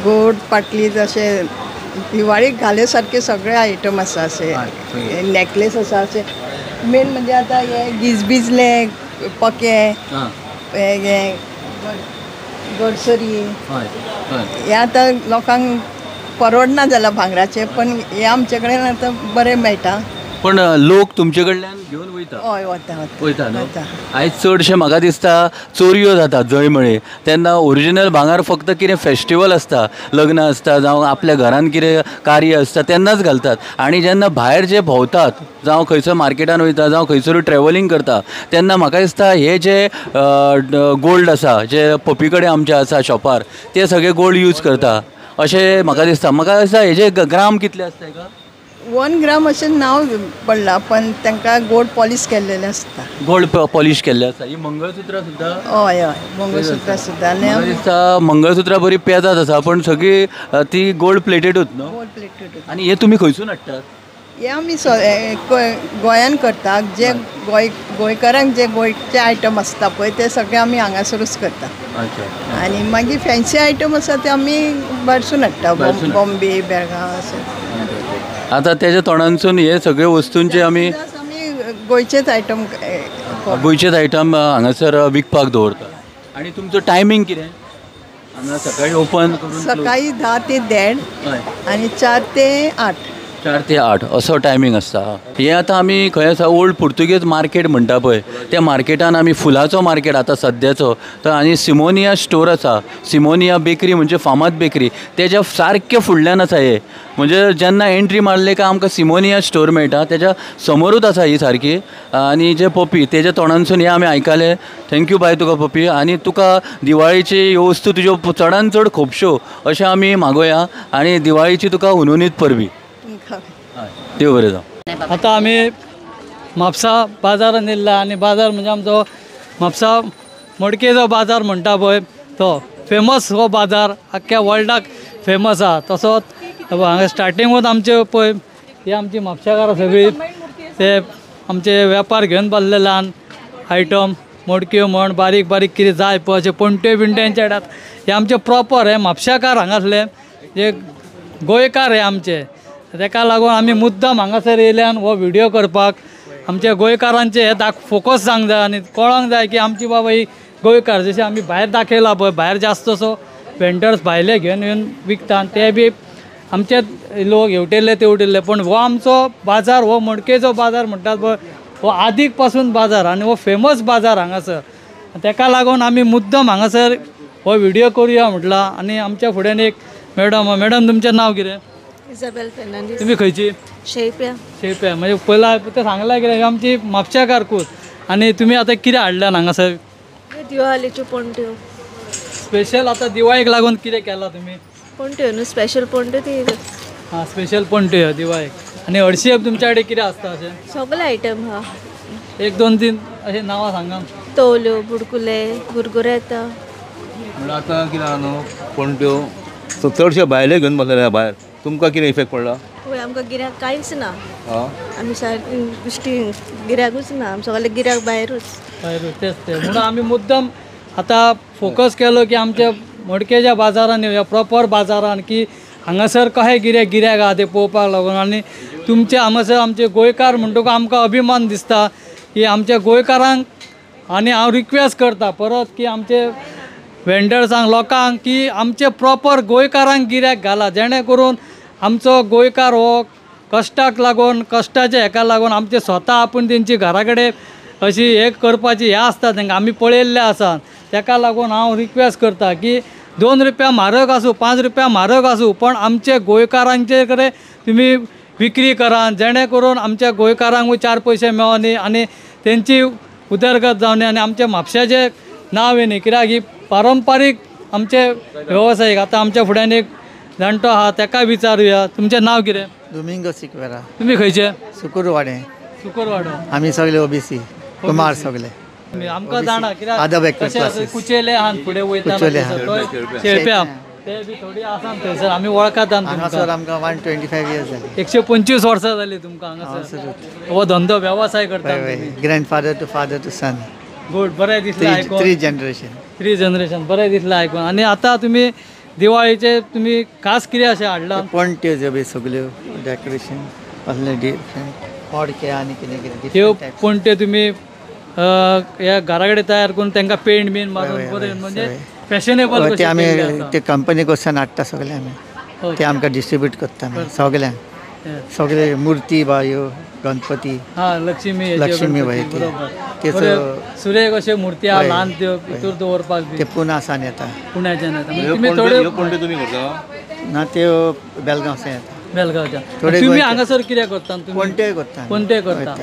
गोड पाटली जशें दिवाळीक घाले सारके सगळे आयटम आसा. अशे नेकलेस आसा अशे मेन म्हणजे आतां हे गिजबिजले पके हे गडसरी हे आतां लोकांक परवडना जाला भांगराचे पण हे आमचे कडेन आतां बरें मेळटा. पण लोक तुमचे कडल्यान घेवन वयता. हय वयता न्हू. आयज चडशे म्हाका दिसता चोरयो जाता जळमळे तेन्ना ओरिजिनल भांगार फक्त कितें फेस्टिवल आसता लग्न आसता जावं आपल्या घरान कितें कार्य आसता तेन्नाच घालतात. आनी जेन्ना भायर जे भोंवतात जावं खंयसर मार्केटान वयता जावं खंयसर ट्रॅव्हलिंग करता तेन्ना म्हाका दिसता हे जे गोल्ड आसा जे पप्पी कडेन आमचे आसा शॉपार ते सगळे गोल्ड यूज करता अशें म्हाका दिसता. हेजे ग्राम कितले आसता हेका 1 ग्राम अशें नांव पडलां पण तांकां गोल्ड पॉलिश केल्लेलें आसता. गोल्ड पॉलिश केल्लें आसता. ही मंगळसूत्रां सुद्दां. हय मंगळसूत्रां सुद्दां. म्हाका दिसता मंगळसूत्रां बरी पेजात आसा पण सगळी ती गोल्ड प्लेटेडूच न्हू. Gold plated. आनी हे तुमी खंयसून हाडटात. हे आमी गोंयान करता. जे गोंयकारांक जे गोंयचे आयटम आसता पळय ते सगळे आमी हांगासरूच करता. आनी मागीर फॅन्सी आयटम आसा ते आमी भायरसून हाडटा बॉम्बे बेळगांव अशें. आता त्याच्या तोंडांसून हे सगळे वस्तूंचे आमी गोंयचेच आयटम गोंयचेच आयटम हांगासर विकपाक दवरता. आनी तुमचो टायमींग कितें हांगा सकाळी ओपन करून सकाळी 10 ते 1:30 आणि 4 ते 8. 4 ते 8 असो टायमींग आसता. हे आतां आमी खंय आसा ओल्ड पुर्तुगेज मार्केट म्हणटा पळय त्या मार्केटान आमी फुलाचो मार्केट आतां सद्याचो तर आनी सिमोनिया स्टोर आसा. सिमोनिया बेकरी म्हणजे फामाद बेकरी तेज्या सारके फुडल्यान आसा हे. म्हणजे जेन्ना एंट्री मारले काय आमकां सिमोनिया स्टोर मेळटा त्याच्या समोरूच आसा ही सारकी. आनी जे पपी तेज्या तोंडांसून हे आमी आयकले. थँक्यू बाय तुका पपी. आनी तुका दिवाळीची ह्यो वस्तू तुज्यो चडान चड खुबश्यो अशें आमी मागोया आनी दिवाळीची तुका हुनहुनीत परबी. देव बरें जावं. आता आम्ही म्हापसा बाजारान येयल्ला आनी बाजार म्हणजे आमचो म्हापसा मडकेचो बाजार म्हणटा पळय तो फेमस हो बाजार आख्ख्या वर्ल्डाक फेमस आहा. तसोच हांगा स्टार्टिंगूच आमचे पळय ही आमची म्हापशाकारां सगळी ते आमचे वेपार घेवन बसलेल्यान आयटम मडक्यो म्हण बारीक बारीक कितें जाय पळय अशें पणट्यो बिणट्यांचे हाडात. हे आमचे प्रॉपर हे म्हापशाकार हांगासले जे गोंयकार हे आमचे. ताका लागून आमी मुद्दाम हांगासर येयल्यान हो व्हिडिओ करपाक आमच्या गोंयकारांचे हे फोकस जावंक जाय आनी कळोंक जाय की आमची बाबा ही गोंयकार जशें आमी भायर दाखयला पळय भायर जास्त असो वेंडर्स भायले घेवन येवन विकता ते बी आमचे लोक हेवटेल्ले तेवटेल्ले पण हो आमचो बाजार हो मडकेचो बाजार म्हणटात पळय हो आदीक पासून बाजार आनी हो फेमस बाजार हांगासर. ताका लागून आमी मुद्दम हांगासर हो व्हिडिओ करुया म्हटला. आनी आमच्या फुड्यान एक मॅडम तुमचें नांव कितें? इजाबेल फेर्नांडीस. तुम्ही खंयची? शेळप्या म्हणजे पयला ते सांगला कितें आमची म्हापशाकारकूच. आनी तुमी आतां कितें हाडल्यान हांगासर? दिवाळीच्यो पणट्यो स्पेशल. आता दिवाळीक लागून कितें केला तुमी? पणट्यो न्हू स्पेशल पणट्यो ती. हां स्पेशल पणट्यो दिवाळीक. आनी हळशीक तुमच्या कडेन कितें आसता अशें? सगळे आयटम हा. 1-2-3 अशें नांवां सांगा. तवल्यो बुडकुले गुरगुरे येता. म्हणल्यार आतां कितें आहा न्हू पणट्यो चडशे भायले घेवन बसलेले भायर. तुमकां कितें इफेक्ट पडला? होय आमकां गिऱ्याक कांयच ना. आमी सारकी बेश्टी गिऱ्याकूच ना. आमी सगळे गिऱ्याक भायरूच. तेच ते म्हणून आमी मुद्दम आतां फोकस केलो की आमच्या मडकेच्या बाजारान येवया प्रॉपर बाजारान की हांगासर कशें गिऱ्याक आहा ते पळोवपाक लागून. आनी तुमचे हांगासर आमचे गोंयकार म्हणटकूच आमकां अभिमान दिसता की आमच्या गोंयकारांक आनी हांव रिक्वेस्ट करता परत की आमचे वेंडर्सांक लोकांक की आमचे प्रॉपर गोंयकारांक गिऱ्याक घाला जेणे करून आमचो गोंयकार हो कश्टाक लागून कश्टाच्या हेका लागून आमचे स्वता आपूण तेंची घरा कडेन अशी हे करपाची हे आसता तांकां आमी पळयल्ले आसा. ताका लागून हांव रिक्वेस्ट करता की 2 रुपया म्हारग आसूं 5 रुपया म्हारग आसूं पण आमचे गोंयकारांचे कडेन तुमी विक्री करा जेणे करून आमच्या गोंयकारांकूय 4 पयशे मेळोनी आनी तेंची उदरगत जावनी आनी आमच्या म्हापशाचें नांव येनी. कित्याक ही पारंपारीक आमचे वेवसायीक. आतां आमच्या फुड्यान एक जाणटो आहा ताका विचारुया. तुमचें नांव कितें? दोमिंगो सिक्वेरा. तुमी खंयचे? सुकुरवाडे. आमी सगळे ओबीसी कुमार सगळे. आमकां जाणा कित्याक कुचेले आहा फुडें वयता शेळप्या ते बी थोडी आसा थंयसर आमी वळखात. हांगासर आमकां 125 इयर्स जाली. 125 वर्सां जाली तुमकां हांगासर हो धंदो वेवसाय करता. Grandfather to father to son. Good. बरें दिसलें आयकून. 3 जनरेशन. बरें दिसलें आयकून. आनी आतां तुमी दिवाळीचे तुमी खास कितें अशें हाडलां? पणट्यो बी सगल्यो डेकोरेशन असले डिफरंट मडके आनी कितें कितें ह्यो पणट्यो तुमी ह्या घरा कडेन तयार करून तांकां पेंट बीन मारून बरें म्हणजे फॅशनेबल. ते आमी ते कंपनी कडच्यान हाडटा सगळे आमी. ते आमकां डिस्ट्रिब्यूट करता आमी सगळ्यांक. सगळे मुर्ती बायो गणपती लक्ष्मी बाई सुरेख अश्यो मुर्ती आहा ल्हान त्यो भितर दवरपाक ते पुण्यासान येता. पुण्याच्यान येता ना त्यो बेलगांवसान येता. बेलगांवच्या. तुमी हांगासर कितें करता? पणटे करता.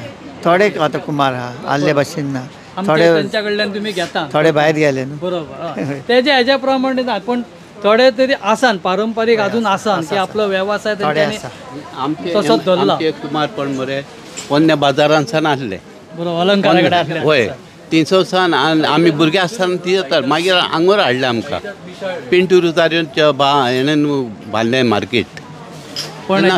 थोडे आतां कुमार आहा आल्ले भाशेन ना. थोडे तेंच्या कडल्यान तुमी घेता. थोडे भायर गेले न्हू. बरोबर. तेजे हेज्या प्रमाणे ना पण थोडे तरी आसान पारंपारीक अजून आसान की आपलो वेवसाय तेंच्यांनी तसोच धरला. कुमार मरे पोन्ने बाजारांसान आसले. बरोबर. अलंकारा कडेन आसले. होय 300 सान आमी भुरगे आसतना ती जाता. मागीर हांगोर हाडले आमकां पिंटू रुताऱ्योच्या हेणेन बांदलें मार्केट. पण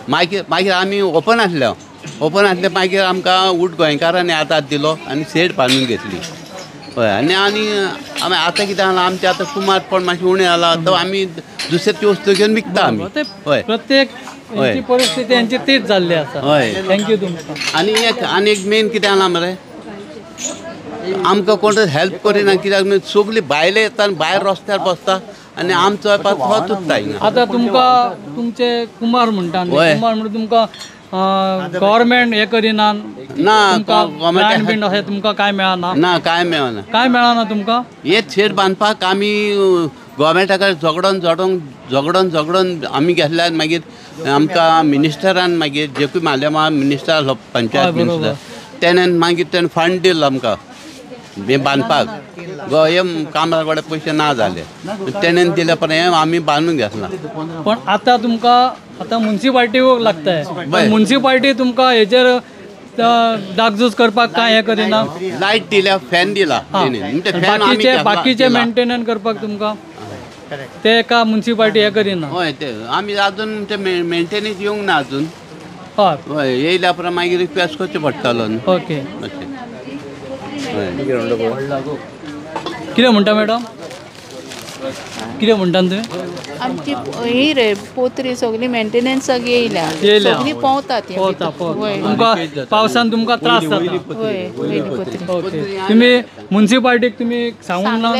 मागीर आमी ओपन आसले मागीर आमकां उट गोंयकारांनी आतां दिलो आनी सेट बांदून घेतली. हय. आनी आतां कितें जालां आमचें आतां कुमार पण मातशें उणें जालां तो आमी दुसऱ्याची वस्तू घेवन विकता आमी. प्रत्येक यांची परिस्थिती यांची तीच जाल्ली आसा. हय. थँक्यू तुमकां. आनी एक मेन कितें जालां मरे आमकां कोण हेल्प करिना कित्याक सगळीं भायले येता आनी भायर रस्त्यार बसता आनी आमचो वेपार तो चुकता हिंगा. आतां तुमकां तुमचे कुमार म्हणटा न्ही, हय. कुमार म्हणून तुमकां गव्हर्मेंट हे करिना ना ग्रांट बीन अशें तुमकां काय मेळना? ना काय मेळना. काय मेळना तुमकां? हे शेड बांदपाक आमी गोवोरमेंटा कडेन झगडोन आमी घेतल्यार मागीर आमकां मिनिस्टरान मागीर जेकूय मालेमा मिनिस्टर आसलो पंचायत मिनिस्टर तेणेन मागीर तेणें फंड दिलो आमकां हे बांदपाक. हे कामरा कडेन पयशे ना जाले तेणेन दिले पण हे आमी बांदून घेतला. पण आतां तुमकां आतां म्युन्सिपाल्टी लागताय. म्युन्सिपाल्टी तुमकां हेजेर डागजूज करपाक काय हे करिना? लायट दिल्या फॅन दिला. बाकीचे मेंटेनन्स करपाक तुमकां ते का म्युन्सिपाल्टी हे करिना? हय ते आमी अजून ते मेंटेनन्स येवंक ना अजून. हय येयल्या उपरांत मागीर रिक्वेस्ट करचो पडटलो. ओके. कितें म्हणटा मॅडम? कितें म्हणटा तुमी? आमची ही रे पोत्री सगळी मेंटेनन्स सगळी येयल्या सगळी पावतात. तुमकां पावसान तुमकां त्रास जाता? ओके. तुमी म्युन्सिपाल्टीक तुमी सांगूंक ना?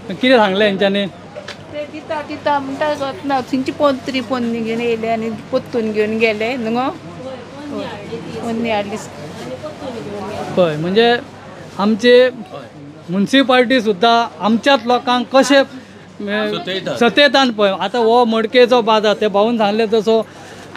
कितें सांगलें हेंच्यांनी? दिता म्हणटा ना तेंची पोत्री पोन्नी घेवन येयले आनी पोत्तून घेवन गेले न्हू पोन्नी हाडली. पळय म्हणजे आमचे म्युन्सिपाल्टी सुद्दां आमच्याच लोकांक कशें सतयतात पळय. आतां हो मडकेचो बाजार ते भाऊन सांगले तसो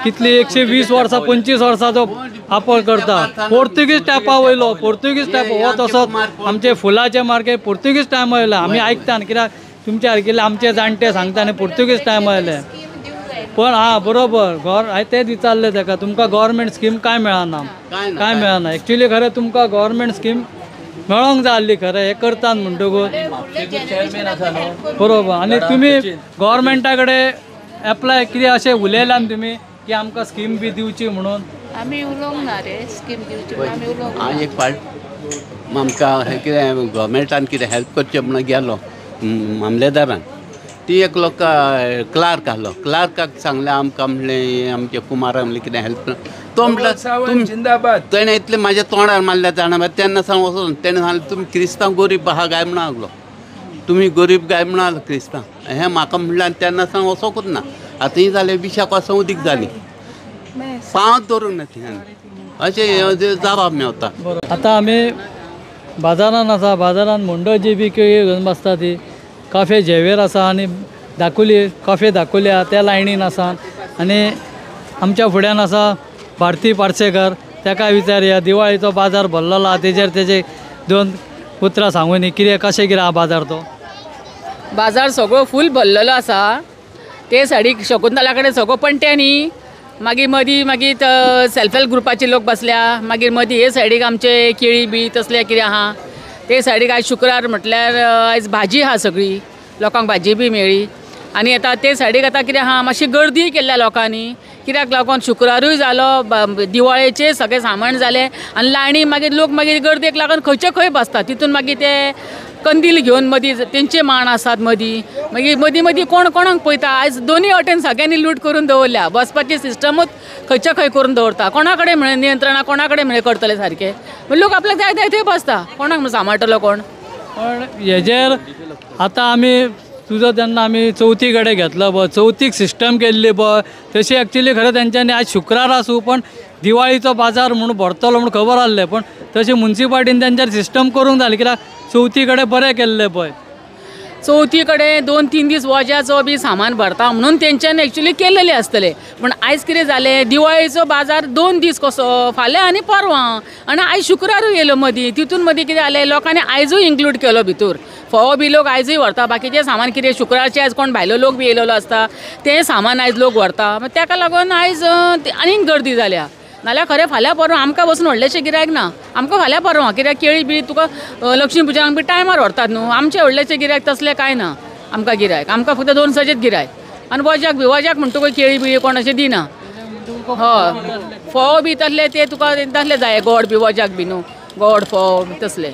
कितली 120 वर्सां 25 वर्सांचो वापर करता. पोर्तुगीज टायपा वयलो पोर्तुगीज टायप हो तसोच आमचे फुलाचे मार्केट पोर्तुगीज टायम वयले. आमी आयकता कित्याक तुमचे सारकेले आमचे जाणटे सांगता आनी पोर्तुगीज टायम वयले. पण बरोबर ते विचारले ताका तुमकां गव्हर्मेंट स्कीम काय मेळना? काय मेळना. एक्चुली खरें तुमकां गव्हर्मेंट स्कीम मेळोंक जाय आसली खरें हे करतात म्हणटकूच बरोबर. आनी तुमी गव्हर्मेंटा कडेन एप्लाय कितें अशें उलयलां तुमी की आमकां स्कीम बी दिवची म्हणून? आमी उलोवंक ना रे स्कीम दिवची आमी उलोवंक. हांव एक फावट आमकां कितें गव्हर्मेंटान कितें हेल्प करचें म्हणून गेलो मामलेदारान. ती एक लोक क्लार्क आसलो. क्लार्काक सांगलें आमकां म्हणलें आमचे कुमारा म्हणलें कितें हेल्प. तो म्हणटा तेणें इतलें म्हाज्या तोंडार मारल्या जाणा तेन्ना सावन वचून तेणें सांगलें तुमी क्रिस्तांव गरीब आहा काय म्हणून लागलो. तुमी गरीब काय म्हणून लागलो क्रिस्तांव हें म्हाका म्हणलें आनी तेन्ना सावन वचोंकूच ना. आतां ही जालें 20 वर्सां उदीक जालीं पावच धरूंक ना ती अशें जबाब मेवता. आतां आमी बाजारान आसा. बाजारान मंडळ जी बी केळी घेवन बसता ती कॉफे झेवेर आसा आनी दाखोली कॉफे दाखोल्या त्या लायनीन आसा. आनी आमच्या फुड्यान आसा भारती पार्सेकर. ताका विचारया दिवाळीचो बाजार भरलेलो आहा तेजेर तेजे 2 उतरां सांगून कितें कशें कितें आहा बाजार तो? बाजार सगळो फूल भरलेलो आसा. ते सायडीक शकुंतला कडेन सगळो पणट्यांनी मागीर मदीं मागीर सेल्फ हेल्प ग्रुपाचे लोक बसल्या. मागीर मदीं हे सायडीक आमचे केळी बी तसलें कितें आहा. ते सायडीक आयज शुक्रार म्हटल्यार आयज भाजी आहा सगळी लोकांक भाजी बी मेळ्ळी. आनी आतां ते सायडीक आतां कितें आहा मातशी गर्दी केल्ल्या लोकांनी कित्याक लागून शुक्रारूय जालो दिवाळेचें सगळें सामान जालें आनी लायणी मागीर लोक मागीर गर्देक लागून खंयचे खंय बसता. तितून मागीर ते कंदील घेवन मदीं तेंचे माण आसात मदीं मागीर मदीं कोण कोणाक पळयता. आयज दोनूय वटेन सगळ्यांनी लूट करून दवरल्या. बसपाची सिस्टमूच खंयचे खंय करून दवरता. कोणा कडेन म्हळें नियंत्रणा कोणा कडेन म्हळें करतले सारकें. लोक आपल्याक जाय थंय बसता कोणाक सांबाळटलो कोण. पण हेजेर आतां आमी तुजो जेन्ना आमी चवथी कडेन घेतलो पळय चवथीक सिस्टम केल्ली पळय तशी एक्चुली खरें तेंच्यांनी आज शुक्रार आसूं पण दिवाळीचो बाजार म्हणून भरतलो म्हणून खबर आसलें. पण तशी म्युन्सिपाल्टीन तेंचेर सिस्टम करूंक जाय कित्याक चवथी कडेन बरें केल्लें पळय. चवथी कडेन 2-3 दीस वज्याचो बी सामान भरता म्हणून तेंच्यांनी एक्चुली केल्लेलें आसतलें. पण आयज कितें जालें दिवाळेचो बाजार 2 दीस कसो फाल्यां आनी परवां आनी आयज शुक्रारूय येयलो मदीं. तितून मदीं कितें जालें लोकांनी आयजूय इन्क्लूड केलो भितर. फोव बी लोक आयजूय व्हरता. बाकीचें सामान कितें शुक्रारचे आयज कोण भायलो लोक बी येयलेलो आसता तें सामान आयज लोक व्हरता. ताका लागून आयज आनीक गर्दी जाल्या. नाल्यार खरें फाल्यां परवां आमकां वचून व्हडलेशें गिरायक ना. आमकां फाल्यां परवां कित्याक केळी बी तुका लक्ष्मी पुजनाक बी टायमार व्हरतात न्हू. आमचें व्हडलेशें गिरायक तसलें कांय ना आमकां गिरायक. आमकां फक्त 2 सजेच गिरायक आनी वज्याक म्हणटकूच केळी बी कोण अशें दिना. हय फोव बी तसले ते तुका तसले जाय गोड बी वज्याक बी न्हू गोड फोव तसले.